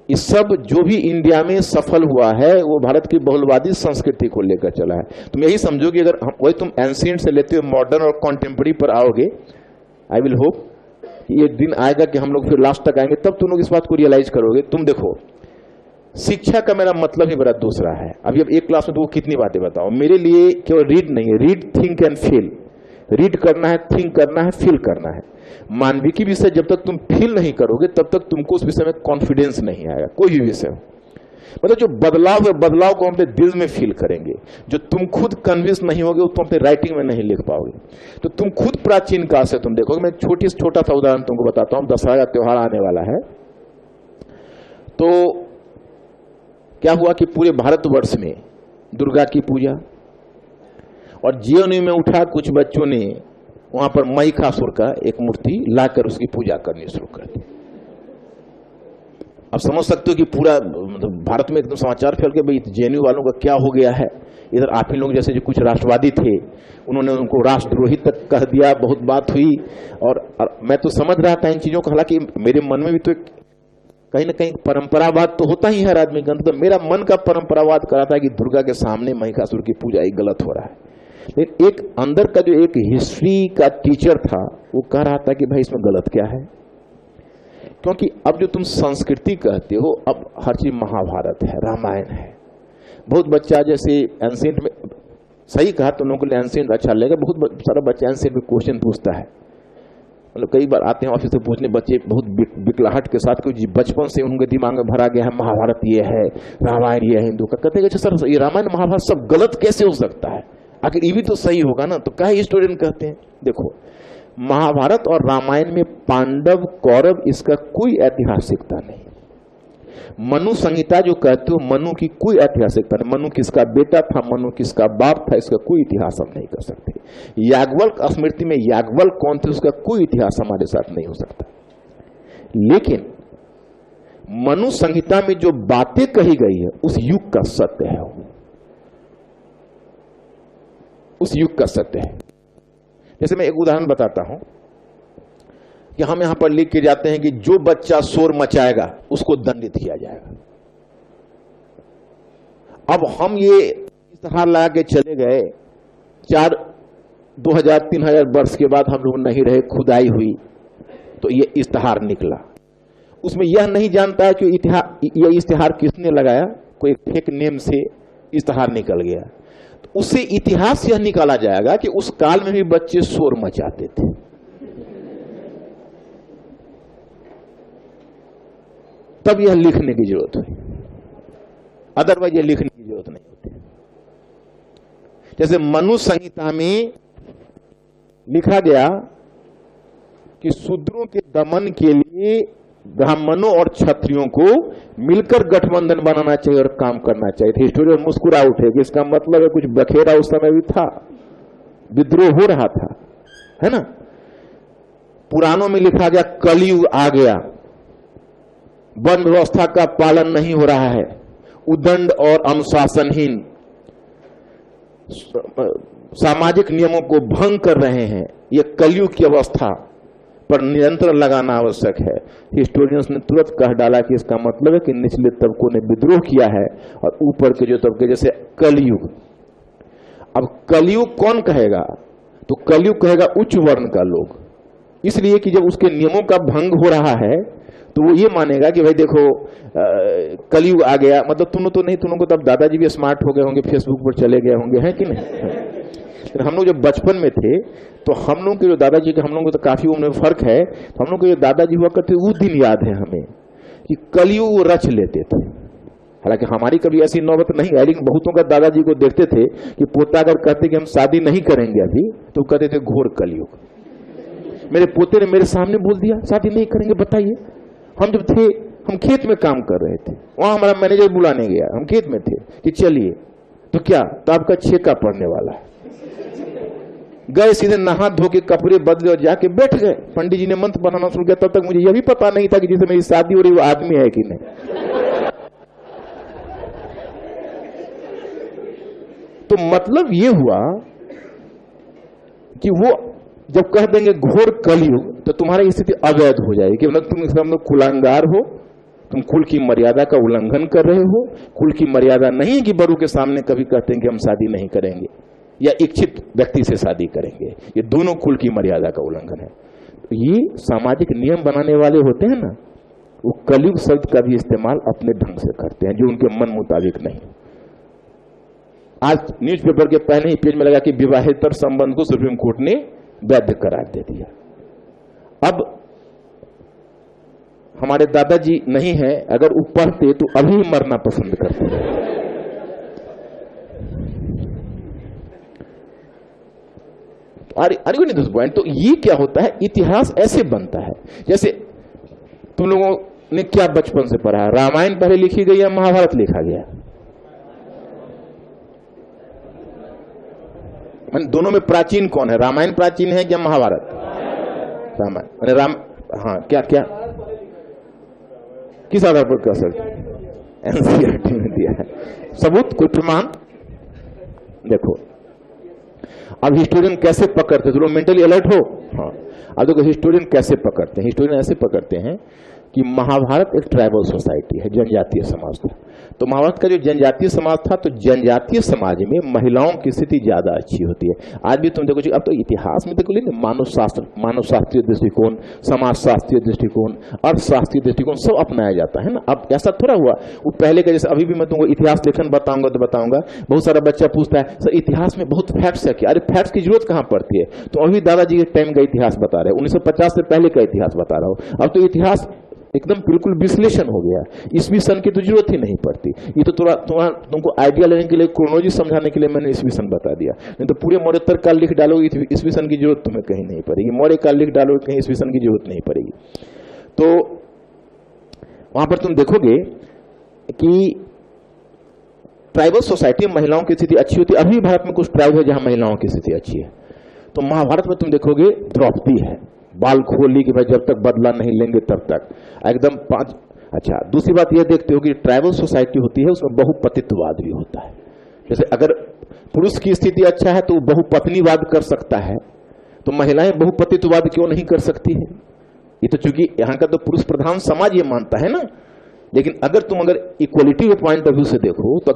ये सब जो भी इंडिया में सफल हुआ है वो भारत की बहुलवादी संस्कृति को लेकर चला है। तुम यही समझो कि अगर वही तुम एंशिएंट से लेते हुए मॉडर्न और कॉन्टेम्पररी पर आओगे, आई विल होप ये दिन आएगा कि हम लोग फिर लास्ट तक आएंगे, तब तुम लोग इस बात को रियलाइज करोगे। तुम देखो, शिक्षा का मेरा मतलब ही बड़ा दूसरा है। अभी अब एक क्लास में तुमको कितनी बातें बताओ। मेरे लिए केवल रीड नहीं है, read, think and feel. Read करना है, थिंक करना है, फील करना है। मानविकी विषय जब तक तुम फील नहीं करोगे तब तक तुमको उस विषय में कॉन्फिडेंस नहीं आएगा। कोई भी विषय, मतलब जो बदलाव है, बदलाव को हम अपने दिल में फील करेंगे। जो तुम खुद कन्विंस नहीं होगे वो तुम अपने राइटिंग में नहीं लिख पाओगे। तो तुम खुद प्राचीन काल से तुम देखोगे। मैं छोटा सा उदाहरण तुमको बताता हूं। दशहरा का त्योहार आने वाला है, तो क्या हुआ कि पूरे भारतवर्ष में दुर्गा की पूजा, और जीवनी में उठा कुछ बच्चों ने वहां पर महिषासुर का एक मूर्ति लाकर उसकी पूजा करनी शुरू कर दी। अब समझ सकते हो कि पूरा मतलब भारत में एकदम समाचार फैल के भाई जेएनयू वालों का क्या हो गया है। इधर आप ही लोग जैसे जो कुछ राष्ट्रवादी थे उन्होंने उनको राष्ट्रद्रोही तक कह दिया, बहुत बात हुई। और मैं तो समझ रहा था इन चीजों को, हालांकि मेरे मन में भी तो कहीं ना कहीं परंपरावाद तो होता ही हर आदमी का। तो मेरा मन का परंपरावाद कर रहा था कि दुर्गा के सामने महिषासुर की पूजा ही गलत हो रहा है। लेकिन एक अंदर का जो एक हिस्ट्री का टीचर था वो कह रहा था कि भाई इसमें गलत क्या है। क्योंकि अब जो तुम संस्कृति कहते हो, अब हर चीज महाभारत है, रामायण है। बहुत बच्चा जैसे एंशिएंट में, सही कहा तुम लोगों को एंशिएंट अच्छा लगेगा। बहुत सारा बच्चा एंशिएंट में क्वेश्चन पूछता है। मतलब कई बार आते हैं ऑफिस से पूछने बच्चे बहुत बिकलाहट के साथ, क्योंकि बचपन से उनके दिमाग में भरा गया है महाभारत ये है, रामायण ये है हिंदू का। कहते हैं अच्छा सर ये रामायण महाभारत सब गलत कैसे हो सकता है, आखिर ये भी तो सही होगा ना। तो क्या स्टूडेंट कहते हैं, देखो महाभारत और रामायण में पांडव कौरव इसका कोई ऐतिहासिकता नहीं। मनु संहिता जो कहते हो, मनु की कोई ऐतिहासिकता नहीं। मनु किसका बेटा था, मनु किसका बाप था, इसका कोई इतिहास हम नहीं कर सकते। याज्ञवल्क स्मृति में याज्ञवल्क कौन थे, उसका कोई इतिहास हमारे साथ नहीं हो सकता। लेकिन मनु संहिता में जो बातें कही गई है उस युग का सत्य है, उस युग का सत्य है। जैसे मैं एक उदाहरण बताता हूं कि हम यहां पर लिख के जाते हैं कि जो बच्चा शोर मचाएगा उसको दंडित किया जाएगा। अब हम ये इश्तेहार लगा के चले गए, 2000-3000 वर्ष के बाद हम लोग नहीं रहे, खुदाई हुई तो ये इश्तेहार निकला। उसमें यह नहीं जानता है कि ये इश्तेहार किसने लगाया, कोई फेक नेम से इश्तेहार निकल गया। तो उससे इतिहास यह निकाला जाएगा कि उस काल में भी बच्चे शोर मचाते थे। तब यह लिखने की जरूरत हुई, अदरवाइज यह लिखने की जरूरत नहीं होती। जैसे मनु संहिता में लिखा गया कि शूद्रों के दमन के लिए ब्राह्मणों और क्षत्रियों को मिलकर गठबंधन बनाना चाहिए और काम करना चाहिए। हिस्टोरियन मुस्कुरा उठे कि इसका मतलब है कुछ बखेरा उस समय भी था, विद्रोह हो रहा था, है ना। पुराणों में लिखा गया कलयुग आ गया, वन व्यवस्था का पालन नहीं हो रहा है, उदंड और अनुशासनहीन सामाजिक नियमों को भंग कर रहे हैं, यह कलयुग की अवस्था पर नियंत्रण लगाना आवश्यक है। हिस्टोरियंस ने तुरंत कह डाला कि इसका मतलब है कि निचले तबकों ने विद्रोह किया है और ऊपर के जो तबके, जैसे कलयुग। अब कलयुग कौन कहेगा? तो कलयुग कहेगा उच्च वर्ण का लोग, इसलिए कि जब उसके नियमों का भंग हो रहा है तो वो ये मानेगा कि भाई देखो कलयुग आ गया, मतलब तुम तो नहीं, तुम लोग तो अब दादाजी भी स्मार्ट हो गए होंगे, फेसबुक पर चले गए होंगे, है कि नहीं? तो हम लोग जब बचपन में थे तो हम लोग के जो दादाजी के, हम लोग को तो काफी उम्र में फर्क है, तो हम लोग के जो दादाजी हुआ करते वो दिन याद है हमें कि कलयुग रच लेते थे। हालांकि हमारी कभी ऐसी नौबत नहीं आई, लेकिन बहुतों का दादाजी को देखते थे कि पोता अगर कहते कि हम शादी नहीं करेंगे अभी, तो कहते थे घोर कलयुग। मेरे पोते ने मेरे सामने बोल दिया शादी नहीं करेंगे, बताइए। हम जब थे, हम खेत में काम कर रहे थे, वहां हमारा मैनेजर बुलाने गया, हम खेत में थे कि चलिए, तो क्या, तो आपका छेका पड़ने वाला है। गए, सीधे नहा धो के कपड़े बदले और जाके बैठ गए। पंडित जी ने मंत्र बनाना शुरू किया। तब तक मुझे यह भी पता नहीं था कि जिसे मेरी शादी हो रही वो आदमी है कि नहीं। तो मतलब ये हुआ कि वो जब कह देंगे घोर कलयुग, तो तुम्हारी स्थिति अवैध हो जाएगी कि मतलब तुम कुलांगार हो, तुम कुल की मर्यादा का उल्लंघन कर रहे हो। कुल की मर्यादा नहीं है कि बड़ों के सामने कभी कहते हैं कि हम शादी नहीं करेंगे या इच्छित व्यक्ति से शादी करेंगे, ये दोनों कुल की मर्यादा का उल्लंघन है। तो ये सामाजिक नियम बनाने वाले होते हैं ना, वो कलयुग शब्द का भी इस्तेमाल अपने ढंग से करते हैं, जो उनके मन मुताबिक नहीं। आज न्यूज़पेपर के पहले ही पेज में लगा कि विवाहेतर संबंध को सुप्रीम कोर्ट ने वैध करार दे दिया। अब हमारे दादाजी नहीं है, अगर वो पढ़ते तो अभी मरना पसंद करते हैं। Are you this point? तो ये क्या होता है, इतिहास ऐसे बनता है। जैसे तुम लोगों ने क्या बचपन से पढ़ा, रामायण पहले लिखी गई या महाभारत लिखा गया? दोनों में प्राचीन कौन है? रामायण प्राचीन है या महाभारत? रामायण। राम, हाँ, क्या क्या किस आधार पर कह सकते? एनसीईआरटी में दिया है। सबूत, कोई प्रमाण? देखो, अब हिस्टोरियन कैसे पकड़ते, तो लोग मेंटली अलर्ट हो। हाँ, अब देखो हिस्टोरियन कैसे पकड़ते हैं। हिस्टोरियन ऐसे पकड़ते हैं कि महाभारत एक ट्राइबल सोसाइटी है, जनजातीय समाज था। तो महाभारत का जो जनजातीय समाज था, तो जनजातीय समाज में महिलाओं की स्थिति ज्यादा अच्छी होती है। आज भी तुम देखो, अब तो इतिहास में देखो, लेकिन मानव शास्त्रीय दृष्टिकोण, समाज शास्त्रीय दृष्टिकोण, अर्थशास्त्रीय दृष्टिकोण सब अपनाया जाता है ना। अब ऐसा थोड़ा हुआ वो पहले का, जैसे अभी भी मैं तुमको इतिहास लेखन बताऊंगा तो बताऊंगा, बहुत सारा बच्चा पूछता है सर इतिहास में बहुत फैक्ट्स है क्या? अरे फैक्ट्स की जरूरत कहां पड़ती है? तो अभी दादाजी के टाइम का इतिहास बता रहे, 1950 से पहले का इतिहास बता रहा हूं। अब तो इतिहास एकदम बिल्कुल विश्लेषण हो गया, ईस्वी सन की तो जरूरत ही नहीं पड़ती। ये तो तुमको आइडिया लेने के लिए, क्रोनोलॉजी समझाने के लिए मैंने ईस्वी सन बता दिया। नहीं तो पूरे मौर्योत्तर काल लिख डालोगे, ईस्वी सन की जरूरत तुम्हें कहीं नहीं पड़ेगी। मौर्य काल लिख डालोगे, कहीं ईस्वी सन की जरूरत नहीं पड़ेगी। तो वहां पर तुम देखोगे कि ट्राइबल सोसाइटी में महिलाओं की स्थिति अच्छी होती है। अभी भारत में कुछ ट्राइब है जहां महिलाओं की स्थिति अच्छी है। तो महाभारत में तुम देखोगे द्रौपदी है, बाल खोल ली कि भाई जब तक बदला नहीं लेंगे तब तक, एकदम 5। अच्छा, दूसरी बात यह देखते हो कि ट्राइबल सोसाइटी होती है उसमें बहुपतित्ववाद भी होता है। जैसे अगर पुरुष की स्थिति अच्छा है तो वो बहुपत्नीवाद कर सकता है, तो महिलाएं बहुपतित्ववाद क्यों नहीं कर सकती है? ये तो चूंकि यहाँ का तो पुरुष प्रधान समाज ये मानता है ना। लेकिन अगर इक्वलिटी के पॉइंट ऑफ व्यू से देखो, तो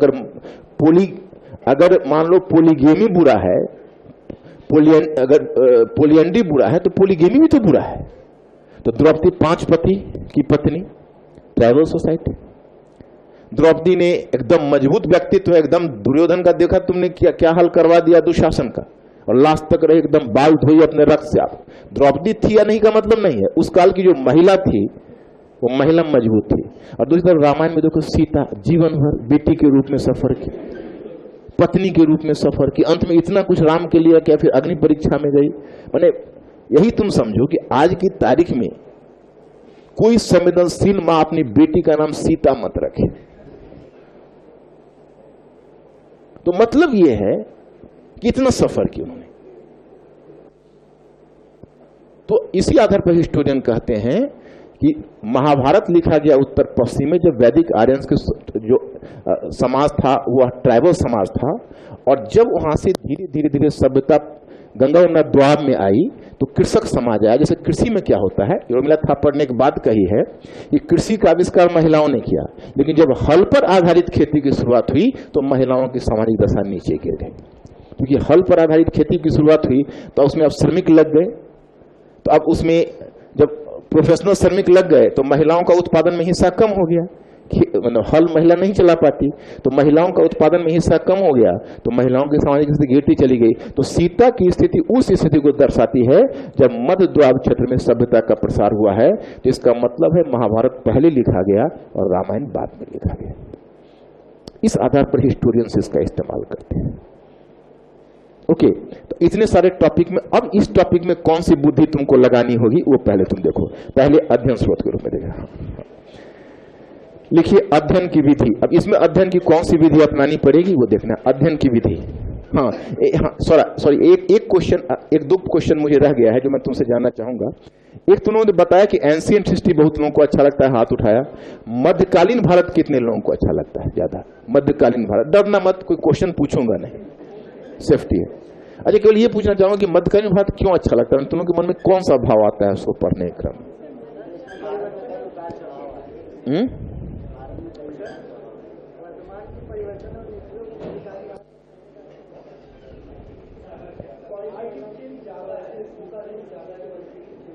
अगर मान लो पोलीगेमी बुरा है, अगर पोलियंडी बुरा है, तो पोलीगेमी भी तो बुरा है। तो द्रौपदी 5 पति की पत्नी, ट्राइबल सोसाइटी। द्रौपदी ने एकदम मजबूत व्यक्तित्व, एकदम दुर्योधन का देखा तुमने क्या हाल करवा दिया दुशासन का, और लास्ट तक रहे एकदम बाल धोई अपने रक्त से। आप द्रौपदी थी या नहीं का मतलब नहीं है, उस काल की जो महिला थी वो महिला मजबूत थी। और दूसरी तरफ रामायण में देखो, सीता जीवन भर बेटी के रूप में सफर की, पत्नी के रूप में सफर की, अंत में इतना कुछ राम के लिए क्या, फिर अग्नि परीक्षा में गई। माने यही तुम समझो कि आज की तारीख में कोई संवेदनशील मां अपनी बेटी का नाम सीता मत रखे। तो मतलब यह है कि इतना सफर किया उन्होंने। तो इसी आधार पर हिस्टोरियन कहते हैं कि महाभारत लिखा गया उत्तर पश्चिम में, जब वैदिक आर्यंस के जो समाज था वह ट्राइबल समाज था, और जब वहां से धीरे धीरे सभ्यता गंगा यमुना द्वाब में आई तो कृषक समाज आया। जैसे कृषि में क्या होता है, उर्मिला थापड़ ने एक बात कही है कि कृषि का आविष्कार महिलाओं ने किया, लेकिन जब हल पर आधारित खेती की शुरुआत हुई तो महिलाओं की सामाजिक दशा नीचे गिर गई। क्योंकि हल पर आधारित खेती की शुरुआत हुई तो उसमें अब श्रमिक लग गए, तो अब उसमें जब प्रोफेशनल श्रमिक लग गए तो महिलाओं का उत्पादन में हिस्सा कम हो गया। मतलब हल महिला नहीं चला पाती, तो महिलाओं का उत्पादन में हिस्सा कम हो गया, तो महिलाओं की सामाजिक स्थिति गिरती चली गई। तो सीता की स्थिति उस स्थिति को दर्शाती है जब मध्य द्वाब क्षेत्र में सभ्यता का प्रसार हुआ है। तो इसका मतलब है महाभारत पहले लिखा गया और रामायण बाद में लिखा गया। इस आधार पर हिस्टोरियंस इसका इस्तेमाल करते हैं। ओके, तो इतने सारे टॉपिक में अब इस टॉपिक में कौन सी बुद्धि तुमको लगानी होगी वो पहले तुम देखो। पहले अध्ययन स्रोत के रूप में देखा, लिखिए अध्ययन की विधि। अब इसमें अध्ययन की कौन सी विधि अपनानी पड़ेगी वो देखना। अध्ययन की विधि, हाँ सॉरी एक क्वेश्चन, एक दो क्वेश्चन मुझे रह गया है जो मैं तुमसे जानना चाहूंगा। एक तो उन्होंने बताया कि एंशिएंट हिस्ट्री बहुत लोगों को अच्छा लगता है, हाथ उठाया। मध्यकालीन भारत कितने लोगों को अच्छा लगता है ज्यादा? मध्यकालीन भारत, डरना मत, कोई क्वेश्चन पूछूंगा नहीं, सेफ्टी है। अच्छा, केवल ये पूछना चाहूंगा कि मध्यकालीन भारत क्यों अच्छा लगता है? तुम लोगों के मन में कौन सा भाव आता है उसको पढ़ने के क्रम?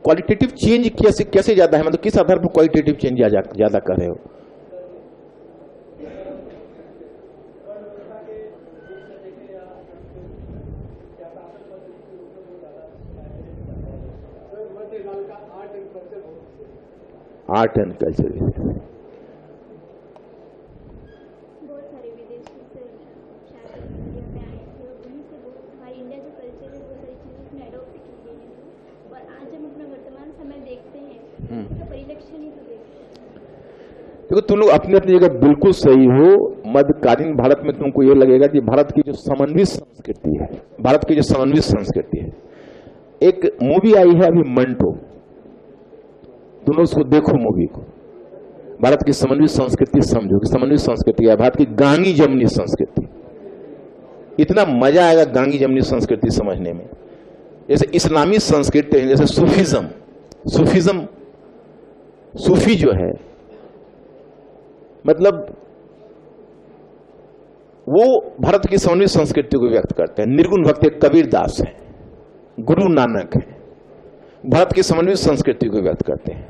क्वालिटेटिव चेंज कैसे ज्यादा है, मतलब किस आधार पर क्वालिटेटिव चेंज ज्यादा कर रहे हो? आर्ट एंड कल्चर, बहुत सारे विदेशी से शायद इंडिया में आए थे और वहीं से वो हमारी इंडिया जो कल्चर है वो सारी चीज़ें उसमें अडॉप्ट की गई हैं। और आज हम अपना वर्तमान समय देखते हैं तो परिलक्षण ही तो देखते हैं। देखो, तुम लोग अपनी अपनी जगह बिल्कुल सही हो। मध्यकालीन भारत में तुमको ये लगेगा कि भारत की जो समन्वित संस्कृति है, भारत की जो समन्वित संस्कृति है, एक मूवी आई है अभी मंटो, तुम लोग उसको देखो मूवी को, भारत की समन्वित संस्कृति समझो कि समन्वित संस्कृति है भारत की गांगी जमनी संस्कृति। इतना मजा आएगा गांगी जमनी संस्कृति समझने में। जैसे इस्लामी संस्कृति, जैसे सूफीज्म, सूफी जो है, मतलब वो भारत की समन्वित संस्कृति को व्यक्त करते हैं। निर्गुण भक्ति कबीर दास है, गुरु नानक है, भारत की समन्वित संस्कृति को व्यक्त करते हैं।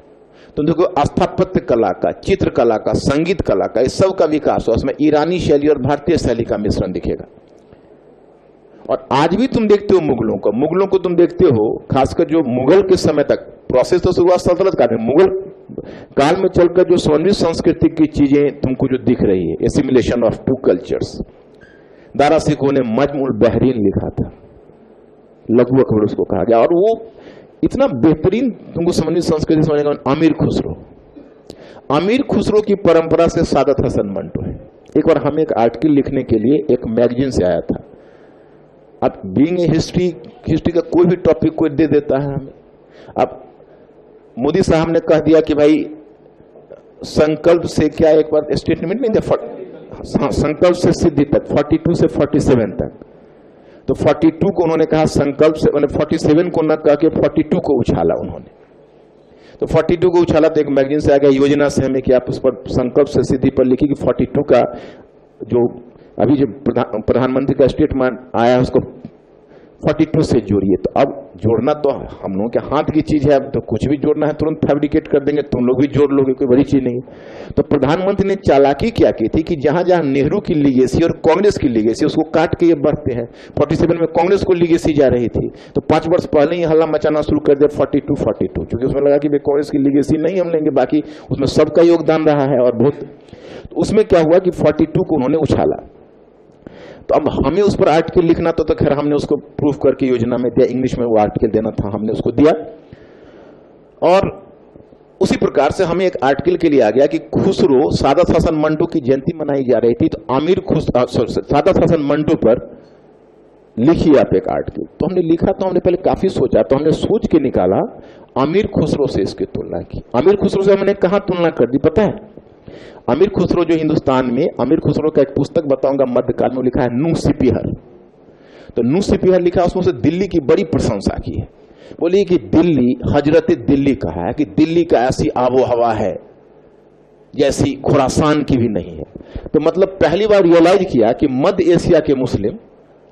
तो देखो, स्थापत्य कला का, चित्रकला का, संगीत कला का, इस सब का विकास हो, उसमें ईरानी शैली और भारतीय शैली का मिश्रण दिखेगा। और आज भी तुम देखते हो मुगलों को तुम देखते हो, खासकर जो मुगल के समय तक प्रोसेस तो शुरुआत सल्तनत का है, मुगल काल में चलकर जो समन्वित संस्कृति की चीजें तुमको जो दिख रही है, assimilation of two cultures, Dara Shikoh ने मजमुल बहरीन लिखा था, लघु अकबर उसको कहा गया। और वो इतना बेहतरीन तुमको समन्वित संस्कृति समझने का। अमीर खुसरो की परंपरा से सादत हसन मंटो है। एक बार हमें एक आर्टिकल लिखने के लिए एक मैगजीन से आया था। अब बीइंग ए हिस्ट्री का कोई भी टॉपिक कोई दे देता है हमें। अब मोदी साहब ने कह दिया कि भाई संकल्प से क्या, एक बार स्टेटमेंट नहीं था, संकल्प से सिद्धि तक 42 से 47 तक, तो 42 को उन्होंने कहा संकल्प से, मतलब 47 को न कह के 42 को उछाला उन्होंने। तो 42 को उछाला तो एक मैगजीन से आ गया योजना से हमें कि आप उस पर संकल्प से सिद्धि पर लिखिए कि 42 का जो अभी जो प्रधानमंत्री का स्टेटमेंट आया है उसको 42 से जोड़िए। तो अब जोड़ना तो हम लोगों के हाथ की चीज है, अब तो कुछ भी जोड़ना है तुरंत फैब्रिकेट कर देंगे, तुम लोग भी जोड़ लोगे, कोई बड़ी चीज नहीं। तो प्रधानमंत्री ने चालाकी क्या की थी कि जहां जहां नेहरू की लीगेसी और कांग्रेस की लीगेसी, उसको काट के ये बढ़ते हैं। 47 में कांग्रेस को लीगेसी जा रही थी, तो 5 वर्ष पहले ही हल्ला मचाना शुरू कर दिया 42, क्योंकि उसमें लगा कि कांग्रेस की लीगेसी नहीं हम लेंगे, बाकी उसमें सबका योगदान रहा है और बहुत। तो उसमें क्या हुआ कि 42 को उन्होंने उछाला। तो अब हमें उस पर आर्टिकल लिखना तो खैर हमने उसको प्रूफ करके योजना में दिया, इंग्लिश में वो आर्टिकल देना था, हमने उसको दिया। और उसी प्रकार से हमें एक आर्टिकल के लिए आ गया कि खुसरो, सादत हसन मंटो की जयंती मनाई जा रही थी, तो सादत हसन मंटो पर लिखिए आप एक आर्टिकल। तो हमने लिखा, तो हमने पहले काफी सोचा, तो हमने सोच के निकाला, अमीर खुसरो से इसकी तुलना की। अमीर खुसरो से हमने कहा तुलना कर दी पता है? अमीर खुसरो जो हिंदुस्तान में, अमीर खुसरो का एक पुस्तक बताऊंगा मध्यकाल में लिखा है नूह सिपिहर। तो न्यूज़पेपर लिखा, उसमें से दिल्ली की बड़ी प्रशंसा की है। बोली कि दिल्ली, हजरत दिल्ली कहा है कि दिल्ली का ऐसी आबो हवा है जैसी खुरासान की भी नहीं है। तो मतलब पहली बार रियलाइज किया कि मध्य एशिया के मुस्लिम,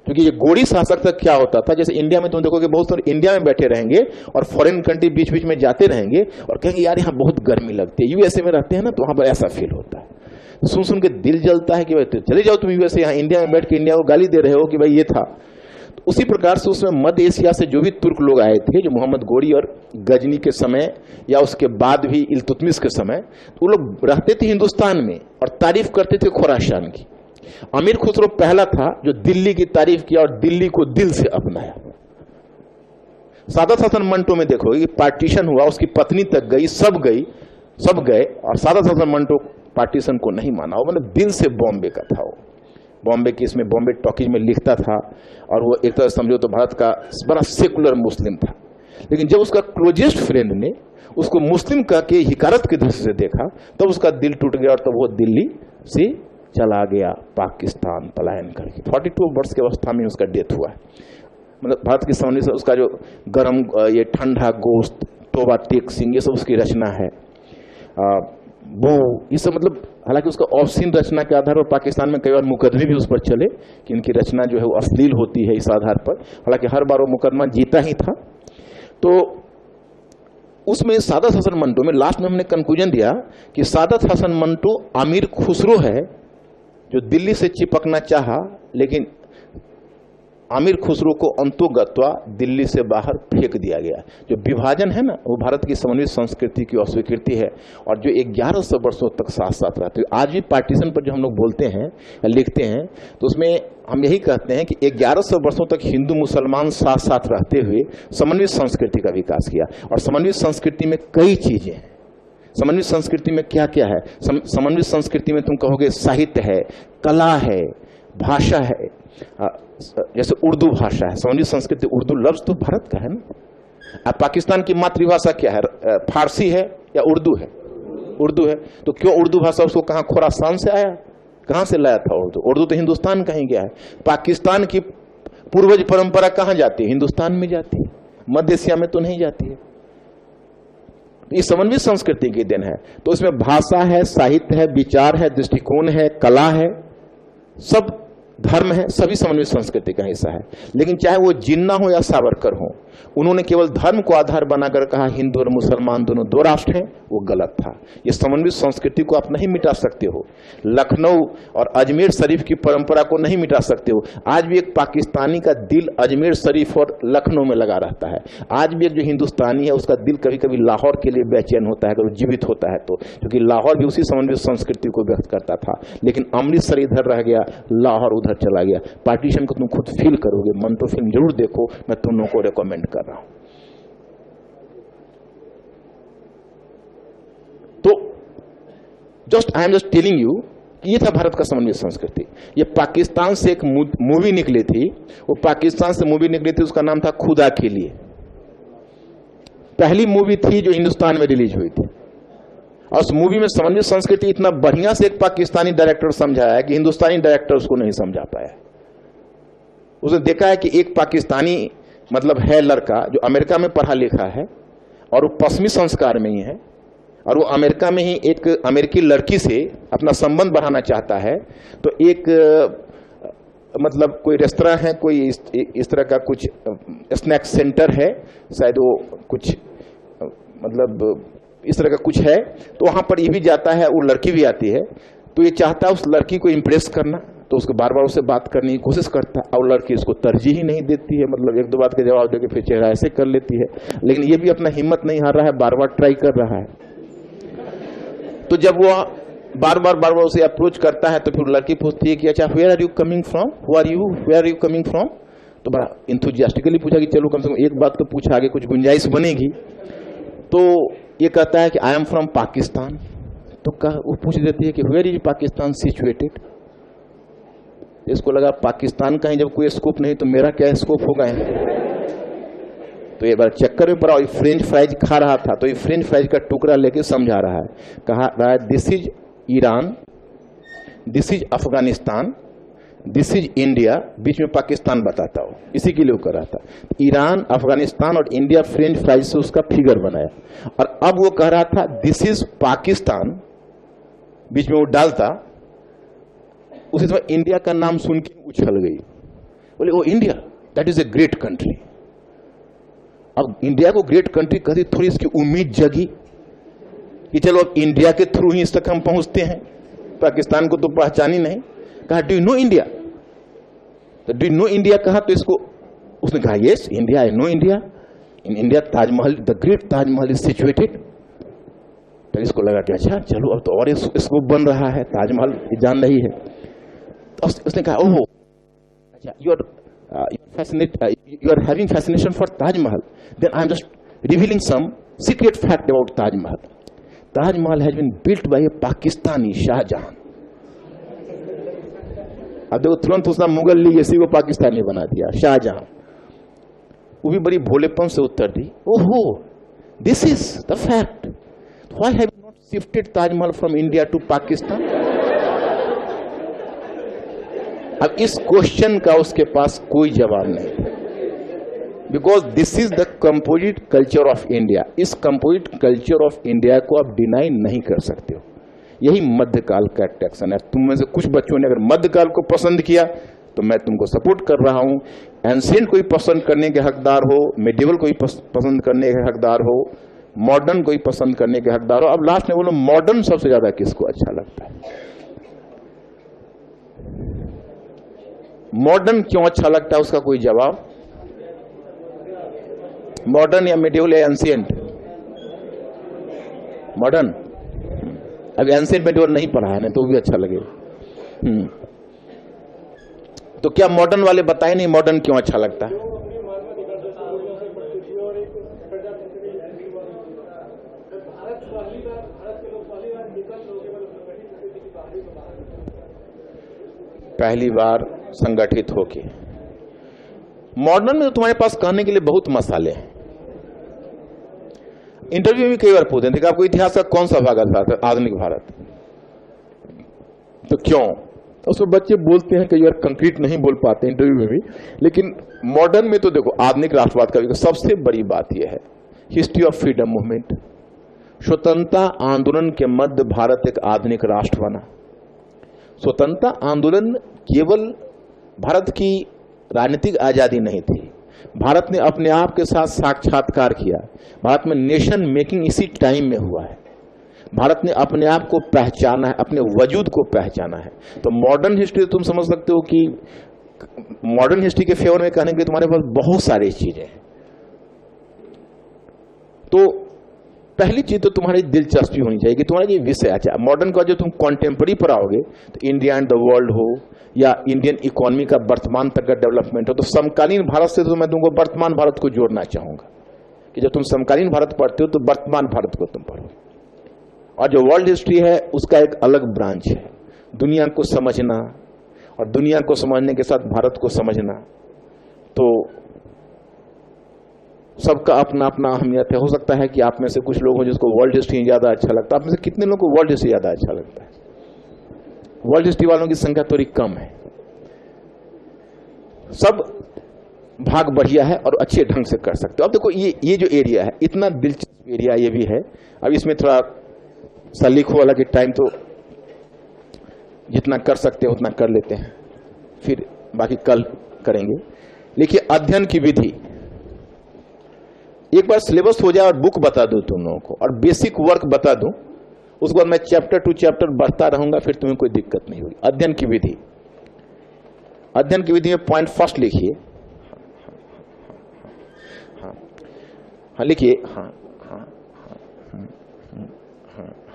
क्योंकि ये गोरी शासक तक क्या होता था, जैसे इंडिया में तुम देखोगे बहुत सारे इंडिया में बैठे रहेंगे और फॉरेन कंट्री बीच बीच में जाते रहेंगे और कहेंगे यार यहाँ बहुत गर्मी लगती है। यूएसए में रहते हैं ना, तो वहां पर ऐसा फील होता है। सुन सुन के दिल जलता है कि भाई तो चले जाओ तुम यूएसए, यहाँ इंडिया में बैठ के इंडिया को गाली दे रहे हो कि भाई ये था। तो उसी प्रकार से उसमें मध्य एशिया से जो भी तुर्क लोग आए थे, जो मोहम्मद गोरी और गजनी के समय या उसके बाद भी इल्तुतमिश के समय, तो वो लोग रहते थे हिंदुस्तान में और तारीफ करते थे खुरासान की। अमीर खुसरो पहला था जो दिल्ली की तारीफ किया और दिल्ली को दिल से अपनाया। सादात हसन मंटो में देखोगे कि पार्टीशन हुआ, उसकी पत्नी तक गई, सब गए और सादात हसन मंटो पार्टीशन को नहीं माना। वो मतलब दिल से बॉम्बे का था। वो बॉम्बे की, इसमें बॉम्बे टॉकीज में लिखता था और वो एक तरह समझो तो भारत का बड़ा सेकुलर मुस्लिम था। लेकिन जब उसका क्लोजेस्ट फ्रेंड ने उसको मुस्लिम कह के हिकारत की दृष्टि से देखा, तब उसका दिल टूट गया और तब वो दिल्ली से चला गया पाकिस्तान पलायन करके। 42 वर्ष की अवस्था में उसका डेथ हुआ है। मतलब भारत की समझ से उसका जो गरम, ये ठंडा गोश्त, तोबा टेक सिंह, ये सब उसकी रचना है। वो ये सब मतलब, हालांकि उसका ऑफसीन रचना के आधार पर पाकिस्तान में कई बार मुकदमे भी उस पर चले कि इनकी रचना जो है वो अश्लील होती है इस आधार पर। हालांकि हर बार वो मुकदमा जीता ही था। तो उसमें सादात हसन मंटो में लास्ट में हमने कंक्लूजन दिया कि सादात हसन मंटो अमीर खुसरो है जो दिल्ली से चिपकना चाहा, लेकिन आमिर खुसरो को अंतोगत्वा दिल्ली से बाहर फेंक दिया गया। जो विभाजन है ना, वो भारत की समन्वित संस्कृति की अस्वीकृति है और जो 1100 वर्षों तक साथ साथ रहते हैं। आज भी पार्टीशन पर जो हम लोग बोलते हैं या लिखते हैं, तो उसमें हम यही कहते हैं कि 1100 वर्षों तक हिंदू मुसलमान साथ साथ रहते हुए समन्वित संस्कृति का विकास किया। और समन्वित संस्कृति में कई चीजें हैं। समन्वित संस्कृति में क्या क्या है? समन्वित संस्कृति में तुम कहोगे साहित्य है, कला है, भाषा है। जैसे उर्दू भाषा है, समन्वित संस्कृति, उर्दू लफ्ज तो भारत का है ना। अब पाकिस्तान की मातृभाषा क्या है? फारसी है या उर्दू है? उर्दू है। तो क्यों उर्दू भाषा उसको कहाँ खुरासान से आया? कहाँ से लाया था उर्दू? उर्दू तो हिंदुस्तान का ही गया है। पाकिस्तान की पूर्वज परंपरा कहाँ जाती है? हिंदुस्तान में जाती है, मध्य एशिया में तो नहीं जाती है। ये समन्वित संस्कृति की देन है। तो इसमें भाषा है, साहित्य है, विचार है, दृष्टिकोण है, कला है, सब धर्म है, सभी समन्वित संस्कृति का हिस्सा है। लेकिन चाहे वो जिन्ना हो या सावरकर हो, उन्होंने केवल धर्म को आधार बनाकर कहा हिंदू और मुसलमान दोनों दो राष्ट्र हैं, वो गलत था। ये समन्वित संस्कृति को आप नहीं मिटा सकते हो। लखनऊ और अजमेर शरीफ की परंपरा को नहीं मिटा सकते हो। आज भी एक पाकिस्तानी का दिल अजमेर शरीफ और लखनऊ में लगा रहता है। आज भी एक जो हिंदुस्तानी है उसका दिल कभी कभी लाहौर के लिए बेचैन होता है अगर वो जीवित होता है तो, क्योंकि लाहौर भी उसी समन्वित संस्कृति को व्यक्त करता था। लेकिन अमृतसर इधर रह गया, लाहौर उधर चला गया। पार्टीशन को तुम खुद फील करोगे। मंटो फिल्म जरूर देखो, मैं तुम लोगों को रिकमेंड कर रहा हूं। तो आई एम जस्ट टेलिंग यू कि ये था भारत का समन्वित संस्कृति। ये पाकिस्तान से एक मूवी निकली थी, वो पाकिस्तान से मूवी निकली थी, उसका नाम था खुदा के लिए। पहली मूवी थी जो हिंदुस्तान में रिलीज हुई थी। और उस मूवी में समन्वित संस्कृति इतना बढ़िया से एक पाकिस्तानी डायरेक्टर समझाया कि हिंदुस्तानी डायरेक्टर उसको नहीं समझा पाया। उसने देखा है कि एक पाकिस्तानी मतलब है लड़का जो अमेरिका में पढ़ा लिखा है और वो पश्चिमी संस्कार में ही है, और वो अमेरिका में ही एक अमेरिकी लड़की से अपना संबंध बढ़ाना चाहता है। तो एक मतलब कोई रेस्तरां है, कोई इस तरह का कुछ स्नैक सेंटर है, शायद वो कुछ मतलब इस तरह का कुछ है। तो वहां पर ये भी जाता है, वो लड़की भी आती है। तो ये चाहता है उस लड़की को इम्प्रेस करना, तो उसको बार बार उससे बात करने की कोशिश करता है और लड़की उसको तरजीह ही नहीं देती है। मतलब एक दो बात के जवाब देके फिर चेहरा ऐसे कर लेती है। लेकिन ये भी अपना हिम्मत नहीं हार रहा है, बार बार ट्राई कर रहा है। तो जब वो बार बार उसे अप्रोच करता है तो फिर लड़की पूछती है कि अच्छा where are you coming from, where are you coming from. तो बड़ा इंथुजियास्टिकली पूछा कि चलो कम से कम एक बात तो पूछा, आगे कुछ गुंजाइश बनेगी। तो ये कहता है कि आई एम फ्रॉम पाकिस्तान। तो वो पूछ देती है कि वेयर इज पाकिस्तान सिचुएटेड। इसको लगा पाकिस्तान का ही जब कोई स्कोप नहीं तो मेरा क्या स्कोप होगा। तो ये बार चक्कर में पड़ा, और फ्रेंच फ्राइज खा रहा था तो ये फ्रेंच फ्राइज का टुकड़ा लेके समझा रहा है, कहा रहा है this is Iran, this is Afghanistan, this is India, बीच में पाकिस्तान बताता हो, इसी के लिए वो कर रहा था। ईरान, अफगानिस्तान और इंडिया फ्रेंच फ्राइज से उसका फिगर बनाया, और अब वो कह रहा था दिस इज पाकिस्तान, बीच में वो डालता। उसी समय इंडिया का नाम सुन के उछल गई, बोले oh India, that is a great country. अब इंडिया को ग्रेट कंट्री कहती, थोड़ी इसकी उम्मीद जगी कि चलो अब इंडिया के थ्रू ही इस तक हम पहुंचते हैं, पाकिस्तान को तो पहचान ही नहीं। कहा डू यू नो इंडिया, तो डू यू नो इंडिया कहा, तो इसको उसने कहा yes India, I know India, in India Taj Mahal, the great Taj Mahal is situated. तो इसको लगा कि अच्छा चलो अब तो और इसको बन रहा है, ताजमहल जान रही है। तो उसने कहा ओह अच्छा, you are having fascination for Taj Mahal, then I am just revealing some secret fact about Taj Mahal. Taj Mahal has been built by a Pakistani Shah Jahan. अब देखो तुरंत उसने मुगल लीग इसी को पाकिस्तानी बना दिया, शाहजहां। वो भी बड़ी भोलेपन से उत्तर दी, ओहो this is the fact, why have you not shifted Taj Mahal from India to Pakistan. अब इस क्वेश्चन का उसके पास कोई जवाब नहीं, because this is the composite culture of India. इस कंपोजिट कल्चर ऑफ इंडिया को आप डिनाई नहीं कर सकते हो। यही मध्यकाल का अट्रैक्शन है। तुम में से कुछ बच्चों ने अगर मध्यकाल को पसंद किया तो मैं तुमको सपोर्ट कर रहा हूं। एंशिएंट को ही पसंद करने के हकदार हो, मेडिवल को ही पसंद करने के हकदार हो, मॉडर्न को ही पसंद करने के हकदार हो। अब लास्ट में बोलो मॉडर्न सबसे ज्यादा किसको अच्छा लगता है? मॉडर्न क्यों अच्छा लगता है, उसका कोई जवाब? मॉडर्न या मेडिवल या एंशिएंट? मॉडर्न। अब एंशिएंट मेडिवल नहीं पढ़ा है ना, तो भी अच्छा लगे। तो क्या मॉडर्न वाले बताए नहीं मॉडर्न क्यों अच्छा लगता है? पहली बार संगठित होके। मॉडर्न में तो तुम्हारे पास कहने के लिए बहुत मसाले हैं। इंटरव्यू में कई बार पूछते थे कि आपको इतिहास का कौन सा भाग आता है? आधुनिक भारत। तो क्यों? उसमें बच्चे बोलते हैं, कई बार कंक्रीट नहीं बोल पाते इंटरव्यू में भी। लेकिन मॉडर्न में तो देखो, आधुनिक राष्ट्रवाद का सबसे बड़ी बात यह है हिस्ट्री ऑफ फ्रीडम मूवमेंट। स्वतंत्रता आंदोलन के मध्य भारत एक आधुनिक राष्ट्र बना। स्वतंत्रता आंदोलन केवल भारत की राजनीतिक आजादी नहीं थी, भारत ने अपने आप के साथ साक्षात्कार किया। भारत में नेशन मेकिंग इसी टाइम में हुआ है। भारत ने अपने आप को पहचाना है, अपने वजूद को पहचाना है। तो मॉडर्न हिस्ट्री तुम समझ सकते हो कि मॉडर्न हिस्ट्री के फेवर में कहने के लिए तुम्हारे पास बहुत सारी चीजें हैं। तो पहली चीज तो तुम्हारी दिलचस्पी होनी चाहिए कि तुम्हारा ये विषय अच्छा। मॉडर्न का जो तुम कॉन्टेम्पररी पढ़ाओगे तो इंडिया एंड द वर्ल्ड हो या इंडियन इकोनॉमी का वर्तमान तक का डेवलपमेंट हो, तो समकालीन भारत से तो मैं तुमको वर्तमान भारत को जोड़ना चाहूंगा कि जब तुम समकालीन भारत पढ़ते हो तो वर्तमान भारत को तुम पढ़ो। और जो वर्ल्ड हिस्ट्री है उसका एक अलग ब्रांच है, दुनिया को समझना, और दुनिया को समझने के साथ भारत को समझना। तो सबका अपना अपना अहमियत है। हो सकता है कि आप में से कुछ लोग हो जिसको वर्ल्ड हिस्ट्री ज्यादा अच्छा लगता है। आप में से कितने लोगों को वर्ल्ड हिस्ट्री ज्यादा अच्छा लगता है? वर्ल्ड हिस्ट्री वालों की संख्या थोड़ी कम है। सब भाग बढ़िया है और अच्छे ढंग से कर सकते हो। अब देखो ये जो एरिया है, इतना दिलचस्प एरिया ये भी है। अब इसमें थोड़ा सा लिखो वाला के टाइम, तो जितना कर सकते हैं उतना कर लेते हैं, फिर बाकी कल करेंगे। लिखिए अध्ययन की विधि। एक बार सिलेबस हो जाए और बुक बता दूं तुम लोगों को और बेसिक वर्क बता दूं, उसके बाद मैं चैप्टर टू चैप्टर बढ़ता रहूंगा, फिर तुम्हें कोई दिक्कत नहीं होगी। अध्ययन की विधि। अध्ययन की विधि में पॉइंट फर्स्ट लिखिए। हाँ लिखिए। हाँ हाँ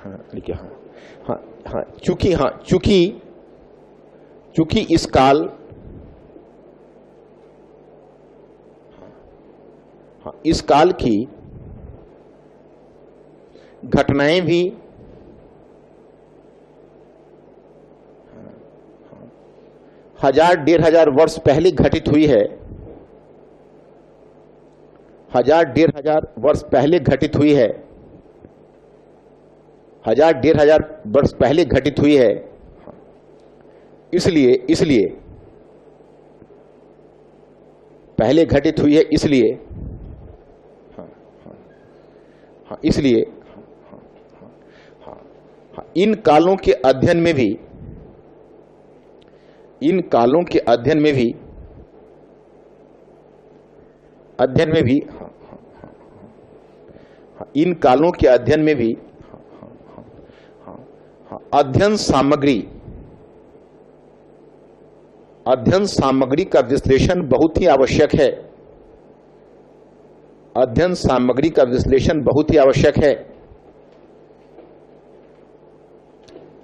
हाँ लिखिए। हाँ हाँ हाँ चूंकि इस काल, हाँ इस काल की घटनाएं भी 1000-1500 वर्ष पहले घटित हुई है। 1000-1500 वर्ष पहले घटित हुई है। 1000-1500 वर्ष पहले घटित हुई है। इसलिए पहले घटित हुई है इसलिए, इसलिए इन कालों के अध्ययन में भी, इन कालों के अध्ययन में भी, इन कालों के अध्ययन में भी अध्ययन सामग्री का विश्लेषण बहुत ही आवश्यक है। अध्ययन सामग्री का विश्लेषण बहुत ही आवश्यक है,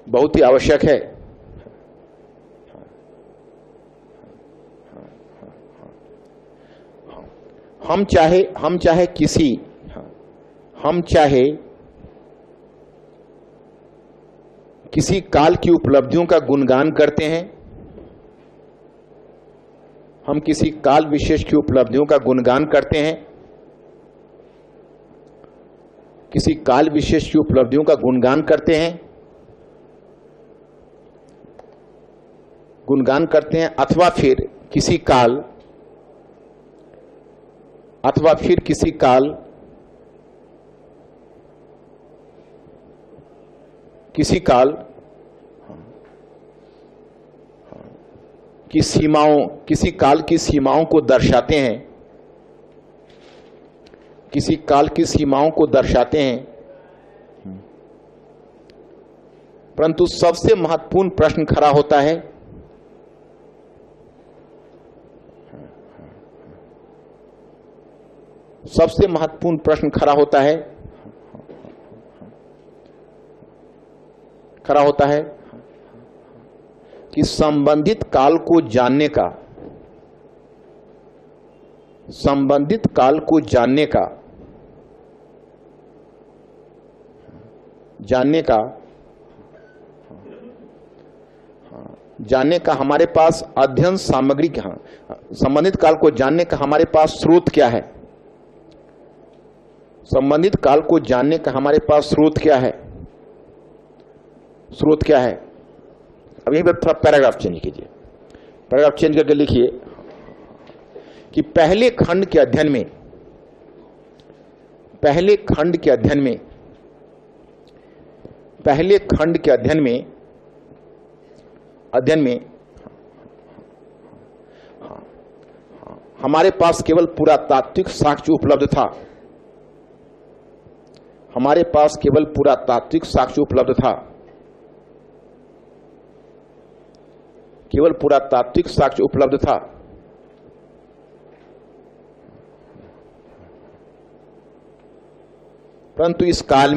बहुत ही आवश्यक है। हम चाहे किसी काल की उपलब्धियों का गुणगान करते हैं, हम किसी काल विशेष की उपलब्धियों का गुणगान करते हैं, किसी काल विशेष की उपलब्धियों का गुणगान करते हैं, अथवा फिर किसी काल की सीमाओं, किसी काल की सीमाओं को दर्शाते हैं, किसी काल की सीमाओं को दर्शाते हैं। परंतु सबसे महत्वपूर्ण प्रश्न खड़ा होता है, सबसे महत्वपूर्ण प्रश्न खड़ा होता है कि संबंधित काल को जानने का, जानने का हमारे पास अध्ययन सामग्री क्या, संबंधित काल को जानने का हमारे पास स्रोत क्या है, संबंधित काल को जानने का हमारे पास स्रोत क्या है, स्रोत क्या है। अब यहीं पर थोड़ा पैराग्राफ चेंज कीजिए, पैराग्राफ चेंज करके लिखिए कि पहले खंड के अध्ययन में, पहले खंड के अध्ययन में हमारे पास केवल पुरातात्विक साक्ष्य उपलब्ध था, हमारे पास केवल पुरातात्विक साक्ष्य उपलब्ध था, केवल पुरातात्विक साक्ष्य उपलब्ध था। परंतु इस काल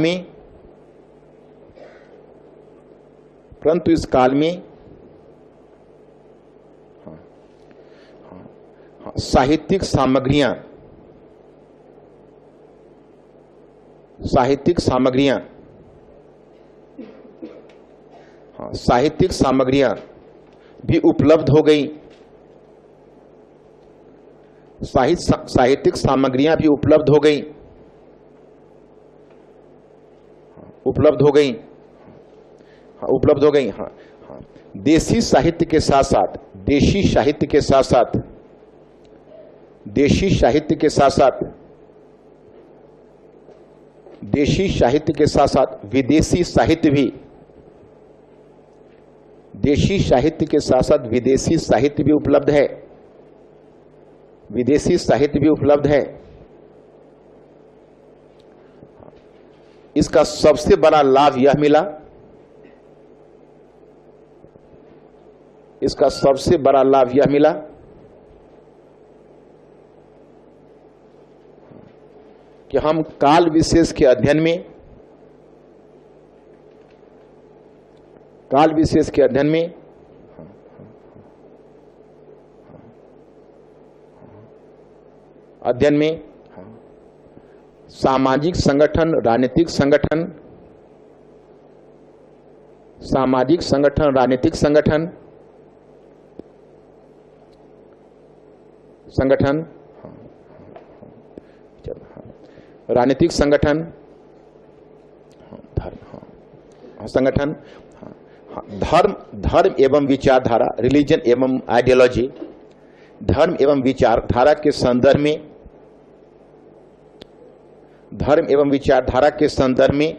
में साहित्यिक सामग्रियां भी उपलब्ध हो गई, साहित्यिक सामग्रियां भी उपलब्ध हो गई, देशी साहित्य के साथ साथ, देशी साहित्य के साथ साथ विदेशी साहित्य भी, देशी साहित्य के साथ साथ विदेशी साहित्य भी उपलब्ध है, विदेशी साहित्य भी उपलब्ध है। इसका सबसे बड़ा लाभ यह मिला, इसका सबसे बड़ा लाभ यह मिला कि हम काल विशेष के अध्ययन में, सामाजिक संगठन, राजनीतिक संगठन, राजनीतिक संगठन, राजनीतिक संगठन, धर्म एवं विचारधारा, रिलीजन एवं आइडियोलॉजी, धर्म एवं विचारधारा के संदर्भ में, धर्म एवं विचारधारा के संदर्भ में,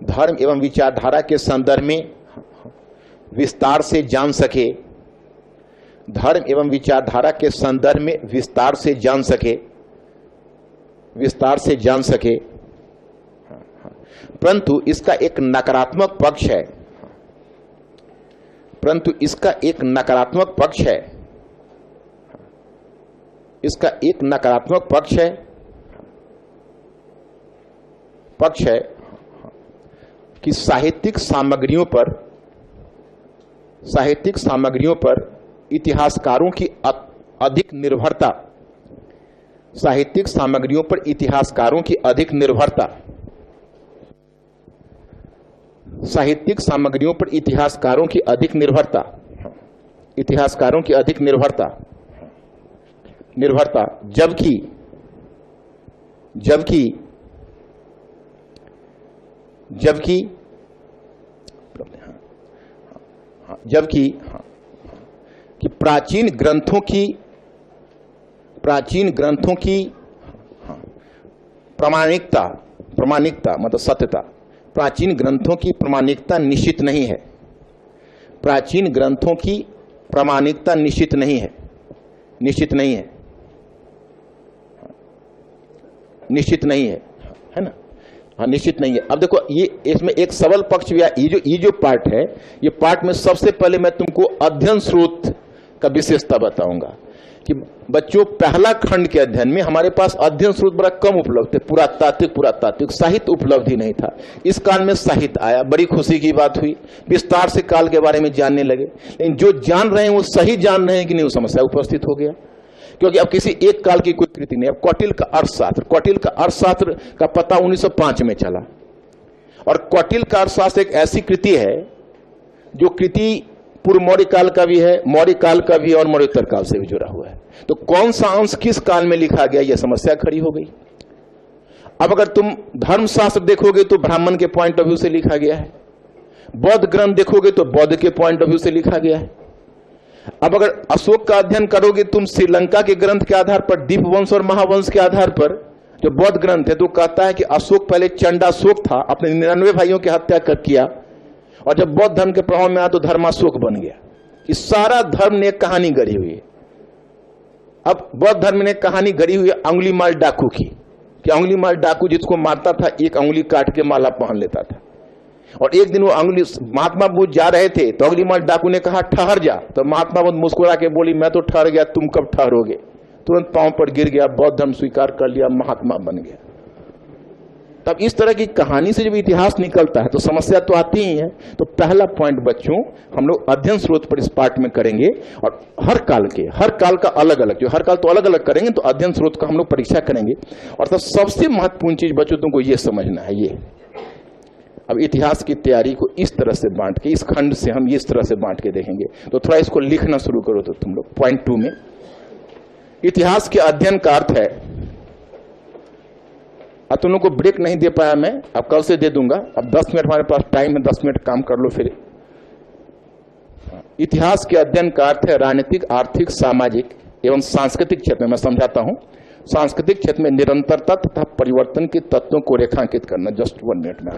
धर्म एवं विचारधारा के संदर्भ में विस्तार से जान सके, धर्म एवं विचारधारा के संदर्भ में विस्तार से जान सके, विस्तार से जान सके। परंतु इसका एक नकारात्मक पक्ष है, परंतु इसका एक नकारात्मक पक्ष है, इसका एक नकारात्मक पक्ष है कि साहित्यिक सामग्रियों पर इतिहासकारों की अधिक निर्भरता, साहित्यिक सामग्रियों पर इतिहासकारों की अधिक निर्भरता, साहित्यिक सामग्रियों पर इतिहासकारों की अधिक निर्भरता, इतिहासकारों की अधिक निर्भरता, जबकि जबकि जबकि जबकि कि प्राचीन ग्रंथों की प्रामाणिकता मतलब सत्यता, प्राचीन ग्रंथों की प्रामाणिकता निश्चित नहीं है, प्राचीन ग्रंथों की प्रामाणिकता निश्चित नहीं है, निश्चित नहीं है, निश्चित नहीं है ना? हाँ, निश्चित नहीं है। अब देखो ये इसमें एक सबल पक्ष भी है। ये जो पार्ट है, ये पार्ट में सबसे पहले मैं तुमको अध्ययन स्रोत का विशेषता बताऊंगा कि बच्चों पहला खंड के अध्ययन में हमारे पास अध्ययन स्रोत बड़ा कम उपलब्ध थे, पुरातात्विक साहित्य उपलब्ध ही नहीं था। इस काल में साहित्य आया, बड़ी खुशी की बात हुई, विस्तार से काल के बारे में जानने लगे। लेकिन जो जान रहे हैं वो सही जान रहे हैं कि नहीं, वो समस्या उपस्थित हो गया, क्योंकि अब किसी एक काल की कोई कृति नहीं। अब कौटिल्य का अर्थशास्त्र का पता 1905 में चला, और कौटिल्य का अर्थशास्त्र एक ऐसी कृति है जो कृति पूर्व मौर्य काल का भी है, मौर्य काल का भी, और मौर्योत्तर काल से भी जुड़ा हुआ है। तो कौन सा अंश किस काल में लिखा गया, यह समस्या खड़ी हो गई। अब अगर तुम धर्मशास्त्र देखोगे तो ब्राह्मण के पॉइंट ऑफ व्यू से लिखा गया है, बौद्ध ग्रंथ देखोगे तो बौद्ध के पॉइंट ऑफ व्यू से लिखा गया है। अब अगर अशोक का अध्ययन करोगे तुम श्रीलंका के ग्रंथ के आधार पर, दीपवंश और महावंश के आधार पर, जो बौद्ध ग्रंथ है, तो कहता है कि अशोक पहले चंडाशोक था, अपने 99 भाइयों की हत्या कर किया, और जब बौद्ध धर्म के प्रभाव में आया तो धर्माशोक बन गया। इस सारा धर्म ने एक कहानी गढ़ी हुई है। अब बौद्ध धर्म ने कहानी गढ़ी हुई है अंगुलीमाल डाकू की, कि अंगुलीमाल डाकू जिसको मारता था एक अंगुली काट के माला पहन लेता था। और एक दिन वो अंगुली, महात्मा बुद्ध जा रहे थे तो अंगुलीमाल डाकू ने कहा ठहर जा, तो महात्मा बुद्ध मुस्कुरा के बोली मैं तो ठहर गया, तुम कब ठहरोगे। तुरंत पांव पर गिर गया, बौद्ध धर्म स्वीकार कर लिया, महात्मा बन गया। तब इस तरह की कहानी से जब इतिहास निकलता है तो समस्या तो आती ही है। तो पहला पॉइंट बच्चों हम लोग अध्ययन स्रोत पर इस पार्ट में करेंगे, और हर काल का अलग अलग, जो हर काल तो अलग अलग करेंगे, तो अध्ययन स्रोत का हम लोग परीक्षा करेंगे। और तब सबसे महत्वपूर्ण चीज बच्चों तुमको ये समझना है, ये अब इतिहास की तैयारी को इस तरह से बांट के, इस खंड से हम इस तरह से बांट के देखेंगे। तो थोड़ा इसको लिखना शुरू करो। तो तुम लोग पॉइंट 2 में इतिहास के अध्ययन का अर्थ है, अब तुम लोग को ब्रेक नहीं दे पाया मैं, अब कल से दे दूंगा। अब 10 मिनट हमारे पास टाइम है, 10 मिनट काम कर लो फिर। इतिहास के अध्ययन का अर्थ है राजनीतिक, आर्थिक, सामाजिक एवं सांस्कृतिक क्षेत्र में। मैं समझाता हूं, सांस्कृतिक क्षेत्र में निरंतरता तथा परिवर्तन के तत्वों को रेखांकित करना। जस्ट 1 मिनट में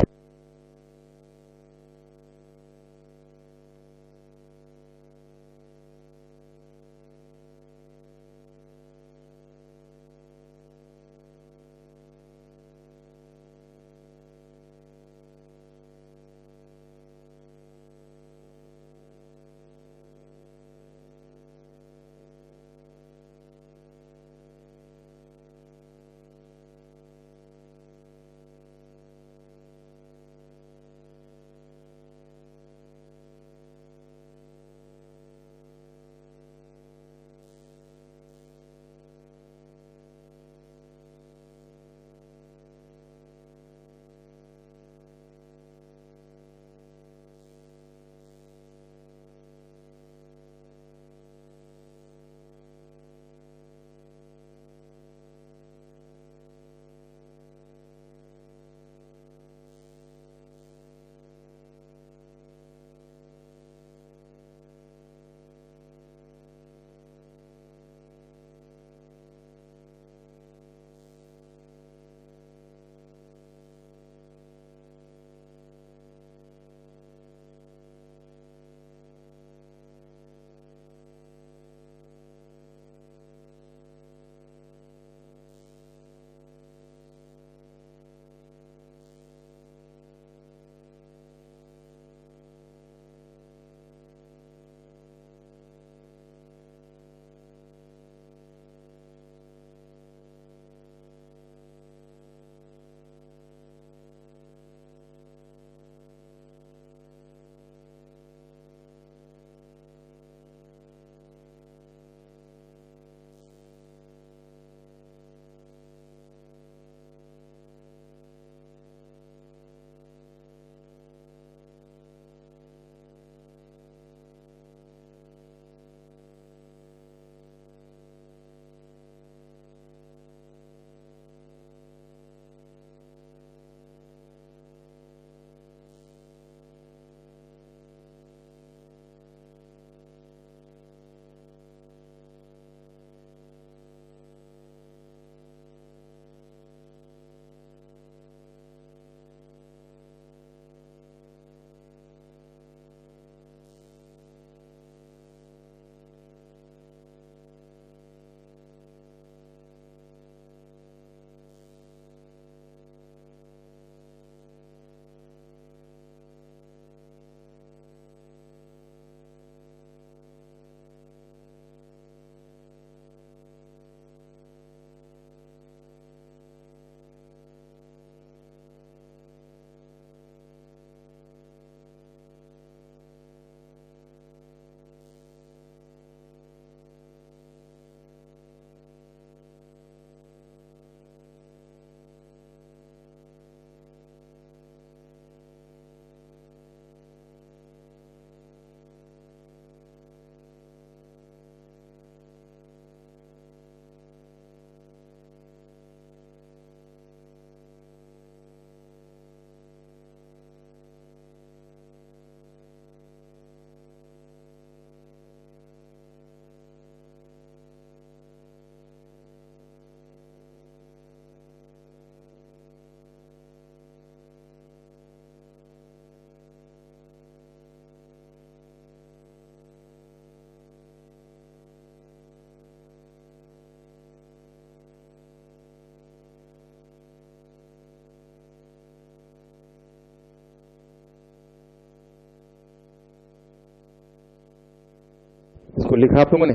इसको लिखा आप लोगों ने।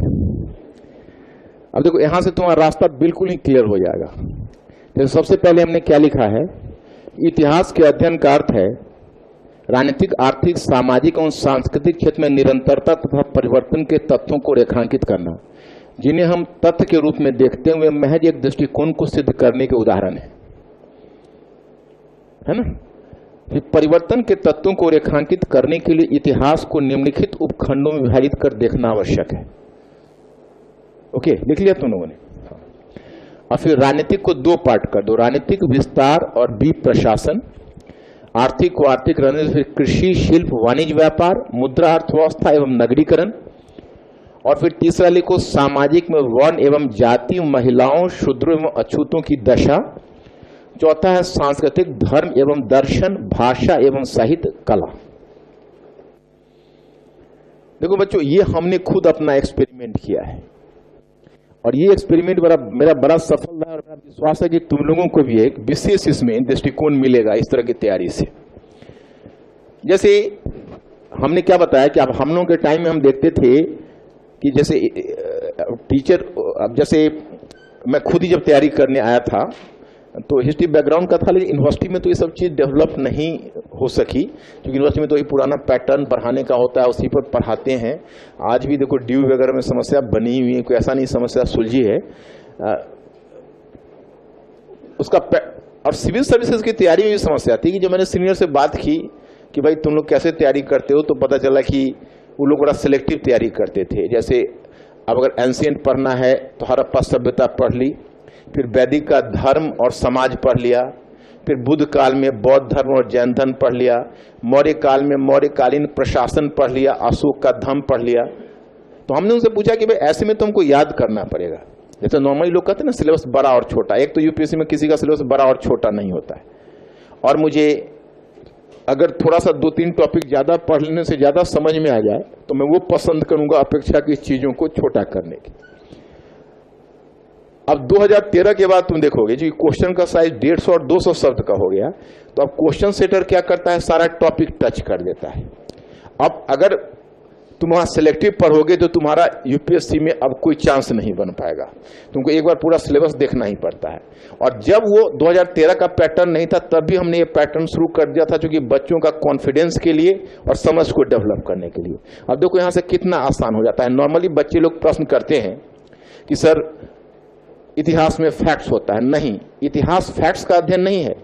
अब देखो यहां से तुम्हारा रास्ता बिल्कुल ही क्लियर हो जाएगा। तो सबसे पहले हमने क्या लिखा है, इतिहास के अध्ययन का अर्थ है राजनीतिक, आर्थिक, सामाजिक और सांस्कृतिक क्षेत्र में निरंतरता तथा परिवर्तन के तथ्यों को रेखांकित करना, जिन्हें हम तथ्य के रूप में देखते हुए महज एक दृष्टिकोण को सिद्ध करने के उदाहरण है ना। फिर परिवर्तन के तत्वों को रेखांकित करने के लिए इतिहास को निम्नलिखित उपखंडों में विभाजित कर देखना आवश्यक है। ओके, लिख लिया तुम लोगों ने। और फिर राजनीतिक को दो पार्ट कर दो, राजनीतिक विस्तार और बी प्रशासन, आर्थिक को आर्थिक रणनीति, फिर कृषि, शिल्प, वाणिज्य, व्यापार, मुद्रा अर्थव्यवस्था एवं नगरीकरण, और फिर तीसरा लिखो सामाजिक में वर्ण एवं जाति, महिलाओं, शूद्रों एवं अछूतों की दशा, चौथा है सांस्कृतिक, धर्म एवं दर्शन, भाषा एवं साहित्य, कला। देखो बच्चों, ये हमने खुद अपना एक्सपेरिमेंट किया है और ये एक्सपेरिमेंट मेरा बड़ा सफल रहा और मेरा विश्वास है कि तुम लोगों को भी एक विशेष इसमें दृष्टिकोण मिलेगा इस तरह की तैयारी से। जैसे हमने क्या बताया कि अब हम लोगों के टाइम में हम देखते थे कि जैसे टीचर, अब जैसे मैं खुद ही जब तैयारी करने आया था तो हिस्ट्री बैकग्राउंड का था, लेकिन यूनिवर्सिटी में तो ये सब चीज़ डेवलप नहीं हो सकी क्योंकि यूनिवर्सिटी में तो ये पुराना पैटर्न पढ़ाने का होता है, उसी पर पढ़ाते हैं। आज भी देखो ड्यू वगैरह में समस्या बनी हुई है, कोई ऐसा नहीं समस्या सुलझी है उसका। और सिविल सर्विसेज की तैयारी में भी समस्या थी कि जब मैंने सीनियर से बात की कि भाई तुम लोग कैसे तैयारी करते हो, तो पता चला कि वो लोग बड़ा सिलेक्टिव तैयारी करते थे। जैसे अब अगर एंशिएंट पढ़ना है तो हड़प्पा सभ्यता पढ़ ली, फिर वैदिक का धर्म और समाज पढ़ लिया, फिर बुद्ध काल में बौद्ध धर्म और जैन धर्म पढ़ लिया, मौर्य काल में मौर्यकालीन प्रशासन पढ़ लिया, अशोक का धर्म पढ़ लिया। तो हमने उनसे पूछा कि भाई ऐसे में तुमको याद करना पड़ेगा। जैसे नॉर्मली लोग कहते हैं ना सिलेबस बड़ा और छोटा, एक तो यूपीएससी में किसी का सिलेबस बड़ा और छोटा नहीं होता है, और मुझे अगर थोड़ा सा 2-3 टॉपिक ज्यादा पढ़ लेने से ज्यादा समझ में आ जाए तो मैं वो पसंद करूंगा अपेक्षा की चीजों को छोटा करने की। अब 2013 के बाद तुम देखोगे जी क्वेश्चन का साइज 150 और 200 शब्द का हो गया, तो अब क्वेश्चन सेटर क्या करता है, सारा टॉपिक टच कर देता है। अब अगर तुम वहां सिलेक्टिव पढ़ोगे तो तुम्हारा यूपीएससी में अब कोई चांस नहीं बन पाएगा, तुमको एक बार पूरा सिलेबस देखना ही पड़ता है। और जब वो 2013 का पैटर्न नहीं था तब भी हमने ये पैटर्न शुरू कर दिया था, क्योंकि बच्चों का कॉन्फिडेंस के लिए और समझ को डेवलप करने के लिए। अब देखो यहां से कितना आसान हो जाता है। नॉर्मली बच्चे लोग प्रश्न करते हैं कि सर इतिहास में फैक्ट्स होता है, नहीं, इतिहास फैक्ट्स का अध्ययन नहीं है,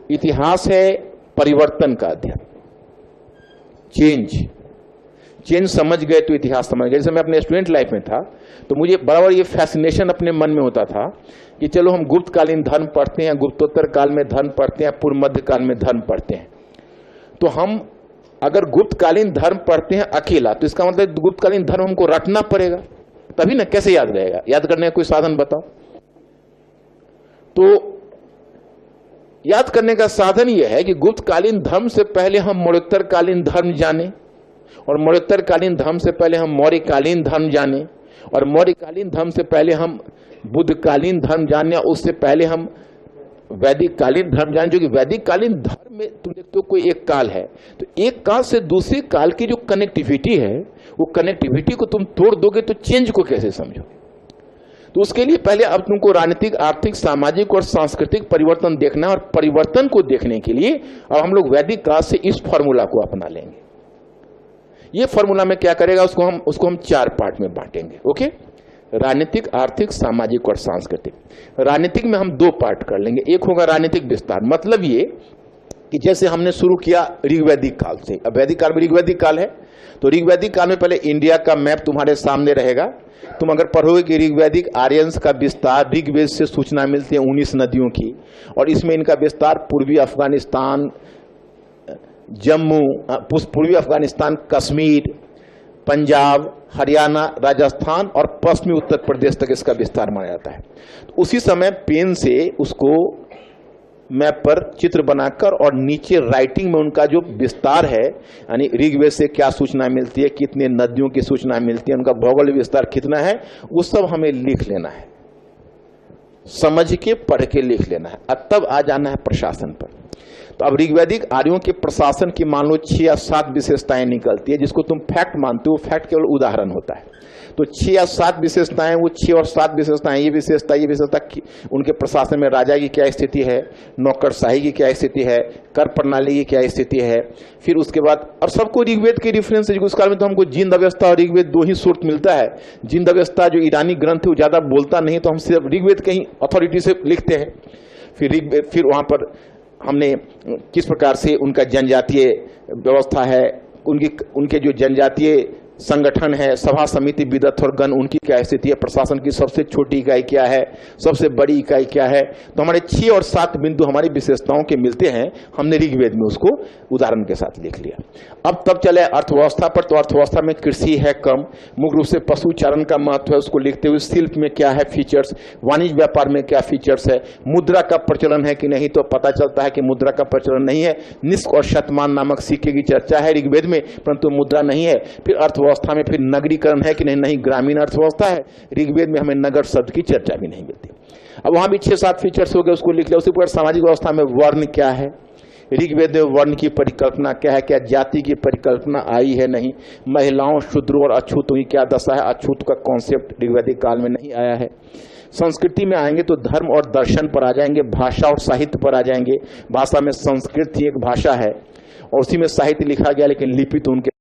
इतिहास है परिवर्तन का अध्ययन। चेंज समझ गए तो इतिहास समझ गए। जैसे मैं अपने स्टूडेंट लाइफ में था तो मुझे बराबर ये फैसिनेशन अपने मन में होता था कि चलो हम गुप्तकालीन धर्म पढ़ते हैं, गुप्तोत्तर काल में धर्म पढ़ते हैं, पूर्व मध्य काल में धर्म पढ़ते हैं। तो हम अगर गुप्तकालीन धर्म पढ़ते हैं अकेला तो इसका मतलब गुप्तकालीन धर्म हमको रटना पड़ेगा, तभी ना, कैसे याद रहेगा? याद करने का कोई साधन बताओ। तो याद करने का साधन यह है कि गुप्तकालीन धर्म से पहले हम मौर्योत्तरकालीन धर्म जाने, और मौर्योत्तरकालीन धर्म से पहले हम मौर्यकालीन धर्म जाने, और मौर्यकालीन धर्म से पहले हम बुद्धकालीन धर्म जाने, और उससे पहले हम वैदिक कालीन धर्म जाने। जो कि वैदिक कालीन धर्म में तुम देखते हो कोई एक काल है, तो एक काल से दूसरे काल की जो कनेक्टिविटी है, वो कनेक्टिविटी को तुम तोड़ दोगे तो चेंज को कैसे समझो? तो उसके लिए पहले अब तुमको राजनीतिक, आर्थिक, सामाजिक और सांस्कृतिक परिवर्तन देखना है, और परिवर्तन को देखने के लिए अब हम लोग वैदिक काल से इस फॉर्मूला को अपना लेंगे। ये फॉर्मूला में क्या करेगा, उसको हम 4 पार्ट में बांटेंगे। ओके, राजनीतिक, आर्थिक, सामाजिक और सांस्कृतिक। राजनीतिक में हम 2 पार्ट कर लेंगे। एक होगा राजनीतिक विस्तार, मतलब ये कि जैसे हमने शुरू किया ऋग्वैदिक काल से। अब वैदिक काल में ऋग्वैदिक काल है, तो ऋग्वैदिक काल में पहले इंडिया का मैप तुम्हारे सामने रहेगा। तुम अगर पढ़ोगे कि ऋग्वैदिक आर्यंस का विस्तार, ऋग्वेद से सूचना मिलती है 19 नदियों की, और इसमें इनका विस्तार पूर्वी अफगानिस्तान, जम्मू, पूर्वी अफगानिस्तान, कश्मीर, पंजाब, हरियाणा, राजस्थान और पश्चिमी उत्तर प्रदेश तक इसका विस्तार माना जाता है। तो उसी समय पेन से उसको मैप पर चित्र बनाकर और नीचे राइटिंग में उनका जो विस्तार है, यानी ऋग्वेद से क्या सूचना मिलती है, कितने नदियों की सूचना मिलती है, उनका भौगोलिक विस्तार कितना है, वो सब हमें लिख लेना है, समझ के पढ़ के लिख लेना है। अब तब आ जाना है प्रशासन पर। तो अब ऋग्वैदिक आर्यों के प्रशासन की मान लो 6 या 7 विशेषताएं निकलती है, जिसको तुम फैक्ट मानते हो, फैक्ट केवल उदाहरण होता है। तो 6 या 7 विशेषताएं, वो 6 और 7 विशेषताएं, ये विशेषता उनके प्रशासन में राजा की क्या स्थिति है, नौकरशाही की क्या स्थिति है, कर प्रणाली की क्या स्थिति है। फिर उसके बाद और सबको ऋग्वेद के रेफरेंस, उस काल में तो हमको जिंद अवस्था और ऋग्वेद दो ही सोर्स मिलता है। जिंद अवस्था जो ईरानी ग्रंथ है वो ज्यादा बोलता नहीं, तो हम सिर्फ ऋग्वेद के ही अथॉरिटी से लिखते हैं। फिर वहां पर हमने किस प्रकार से उनका जनजातीय व्यवस्था है, उनके जो जनजातीय संगठन है, सभा समिति विदत और गण, उनकी क्या स्थिति है, प्रशासन की सबसे छोटी इकाई क्या है, सबसे बड़ी इकाई क्या है। तो हमारे 6 और 7 बिंदु हमारी विशेषताओं के मिलते हैं, हमने ऋग्वेद में उसको उदाहरण के साथ लिख लिया। अब तब चले अर्थव्यवस्था पर। तो अर्थव्यवस्था में कृषि है कम, मुख्य रूप से पशु चारण का महत्व है, उसको लिखते हुए शिल्प में क्या है फीचर्स, वाणिज्य व्यापार में क्या फीचर्स है, मुद्रा का प्रचलन है कि नहीं, तो पता चलता है कि मुद्रा का प्रचलन नहीं है। निष्क और शतमान नामक सिक्के की चर्चा है ऋग्वेद में, परंतु मुद्रा नहीं है। फिर अर्थव्यवस्था में फिर नगरीकरण है कि नहीं, नहीं ग्रामीण अर्थव्यवस्था है। ऋग्वेद में हमें नगर शब्द की चर्चा भी नहीं मिलती। अब वहां भी 6-7 फीचर्स हो गए, उसको लिख लिया। उसी प्रकार सामाजिक व्यवस्था में वर्ण क्या है, ऋग्वेद में वर्ण की परिकल्पना क्या है, क्या जाति की परिकल्पना आई है, नहीं। महिलाओं, शूद्रों और अछूतों की क्या दशा है, अछूत का कॉन्सेप्ट ऋग्वैदिक काल में नहीं आया है। संस्कृति में आएंगे तो धर्म और दर्शन पर आ जाएंगे, भाषा और साहित्य पर आ जाएंगे। भाषा में संस्कृत ही एक भाषा है और उसी में साहित्य लिखा गया, लेकिन लिपि तो उनके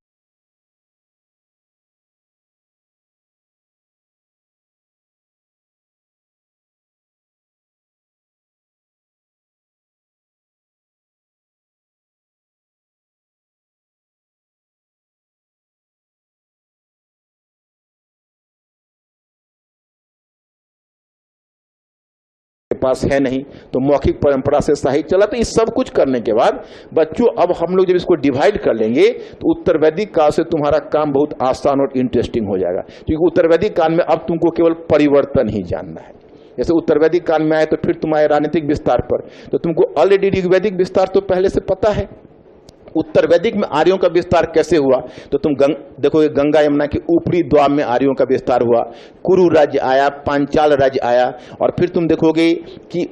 पास है नहीं, तो मौखिक परंपरा से साहित्य चला। तो इस सब कुछ करने के बाद बच्चों, अब हम लोग जब इसको डिवाइड कर लेंगे तो उत्तर वैदिक काल से तुम्हारा काम बहुत आसान और इंटरेस्टिंग हो जाएगा, क्योंकि उत्तर वैदिक काल में अब तुमको केवल परिवर्तन ही जानना है। जैसे उत्तर वैदिक काल में आए तो फिर तुम आए राजनीतिक विस्तार पर, तो तुमको ऑलरेडी ऋग्वैदिक विस्तार तो पहले से पता है। उत्तर वैदिक में आर्यों का विस्तार कैसे हुआ, तो तुम देखोगे गंगा यमुना के ऊपरी द्वार में आर्यों का विस्तार हुआ, कुरु राज्य आया, पांचाल राज्य आया, और फिर तुम देखोगे कि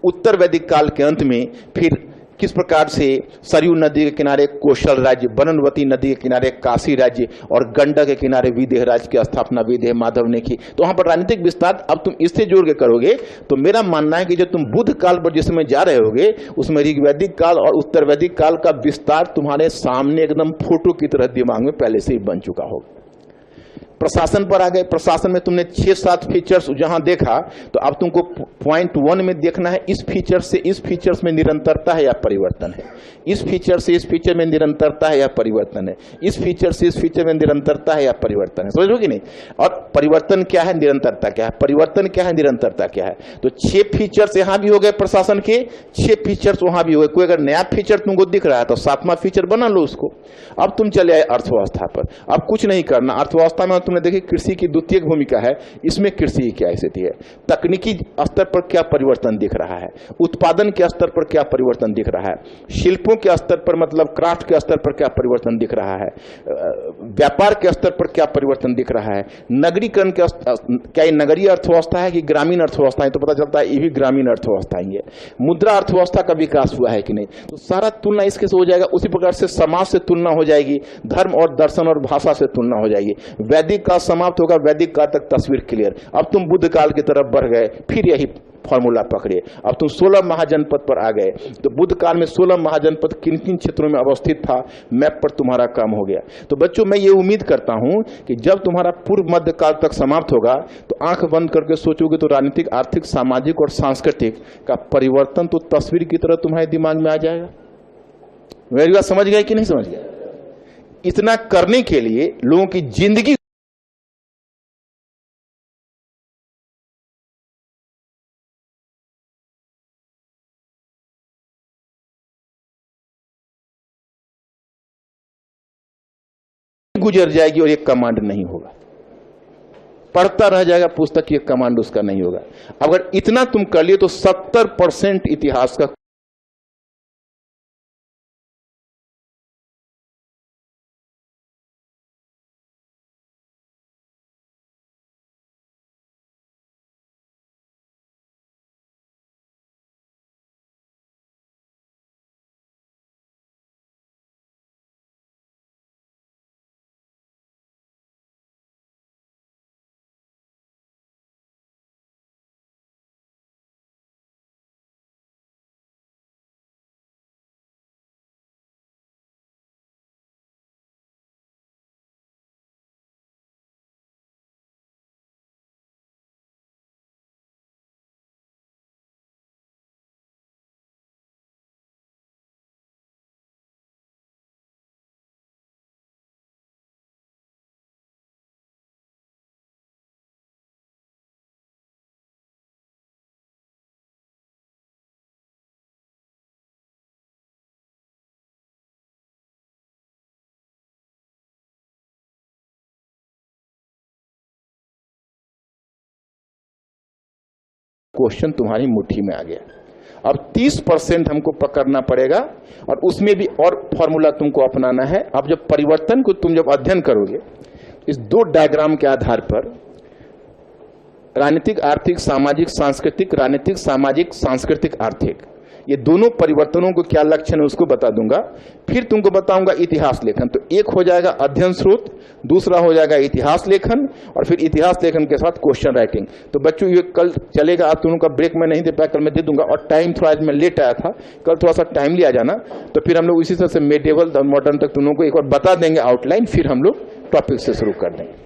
उत्तर वैदिक काल के अंत में फिर किस प्रकार से सरयू नदी के किनारे कौशल राज्य, बननवती नदी के किनारे काशी राज्य और गंडक के किनारे विदेह राज्य की स्थापना विदेह माधव ने की। तो वहां पर राजनीतिक विस्तार अब तुम इससे जोड़ के करोगे तो मेरा मानना है कि जो तुम बुद्ध काल पर जिसमें जा रहे होगे, उसमें ऋग्वैदिक काल और उत्तर वैदिक काल का विस्तार तुम्हारे सामने एकदम फोटो की तरह दिमाग में पहले से ही बन चुका होगा। प्रशासन पर आ गए। प्रशासन में तुमने 6-7 फीचर्स जहां देखा, तो अब तुमको पॉइंट 1 में देखना है इस फीचर से इस फीचर्स में निरंतरता है या परिवर्तन है, इस फीचर से इस फीचर में निरंतरता है या परिवर्तन है, इस फीचर से इस फीचर में निरंतरता है या परिवर्तन है। समझ लो कि नहीं। और परिवर्तन क्या है, निरंतरता क्या है, परिवर्तन क्या है, निरंतरता क्या है। तो 6 फीचर्स यहां भी हो गए प्रशासन के, 6 फीचर्स वहां भी हो गए। कोई अगर नया फीचर तुमको दिख रहा है तो 7वां फीचर बना लो उसको। अब तुम चले आए अर्थव्यवस्था पर। अब कुछ नहीं करना। अर्थव्यवस्था में तुमने देखी कृषि की द्वितीय भूमिका है, इसमें कृषि की क्या स्थिति है, तकनीकी स्तर पर क्या परिवर्तन दिख रहा है, उत्पादन के स्तर पर क्या परिवर्तन दिख रहा है, शिल्पों के स्तर पर मतलब क्राफ्ट के स्तर पर क्या परिवर्तन दिख रहा है, व्यापार के स्तर पर क्या परिवर्तन दिख रहा है, नगरीकरण के क्या ये नगरीय अर्थव्यवस्था है कि ग्रामीण अर्थव्यवस्था है, तो पता चलता है ये भी ग्रामीण अर्थव्यवस्था ही है। मुद्रा अर्थव्यवस्था का विकास हुआ है कि नहीं, तो सारा तुलना इसके से हो जाएगा। उसी प्रकार से समाज से तुलना हो जाएगी, धर्म और दर्शन और भाषा से तुलना हो जाएगी। वैदिक काल समाप्त होगा, वैदिक काल तक तस्वीर क्लियर। अब तुम बुद्ध काल की तरफ बढ़ गए, फिर यही फॉर्मूला पकड़े। अब तुम 16 महाजनपद पर आ गए, तो बुद्ध काल में 16 महाजनपद किन किन क्षेत्रों में अवस्थित था, मैप पर तुम्हारा काम हो गया। तो बच्चों, मैं ये उम्मीद करता हूं कि जब तुम्हारा पूर्व मध्य काल तक समाप्त होगा तो आंख बंद करके सोचोगे तो राजनीतिक, आर्थिक, सामाजिक और सांस्कृतिक का परिवर्तन तो तस्वीर की तरह तुम्हारे दिमाग में आ जाएगा। मेरी बात समझ गए कि नहीं समझ गए। इतना करने के लिए लोगों की जिंदगी गुजर जाएगी और एक कमांड नहीं होगा, पढ़ता रह जाएगा पुस्तक, ये कमांड उसका नहीं होगा। अगर इतना तुम कर लिए तो 70% इतिहास का क्वेश्चन तुम्हारी मुट्ठी में आ गया। अब 30% हमको पकड़ना पड़ेगा और उसमें भी और फॉर्मूला तुमको अपनाना है। अब जब परिवर्तन को तुम जब अध्ययन करोगे इस 2 डायग्राम के आधार पर, राजनीतिक, आर्थिक, सामाजिक, सांस्कृतिक, राजनीतिक, सामाजिक, सांस्कृतिक, आर्थिक, ये दोनों परिवर्तनों को क्या लक्षण है उसको बता दूंगा। फिर तुमको बताऊंगा इतिहास लेखन। तो एक हो जाएगा अध्ययन स्रोत, दूसरा हो जाएगा इतिहास लेखन, और फिर इतिहास लेखन के साथ क्वेश्चन राइटिंग। तो बच्चों ये कल चलेगा। आप दोनों का ब्रेक मैं नहीं दे पाया, कल मैं दे दूंगा। और टाइम थोड़ा मैं लेट आया था, कल थोड़ा सा टाइम लिया जाना। तो फिर हम लोग इसी तरह से मेडिवल और मॉडर्न तक दोनों को एक बार बता देंगे आउटलाइन, फिर हम लोग टॉपिक से शुरू कर देंगे।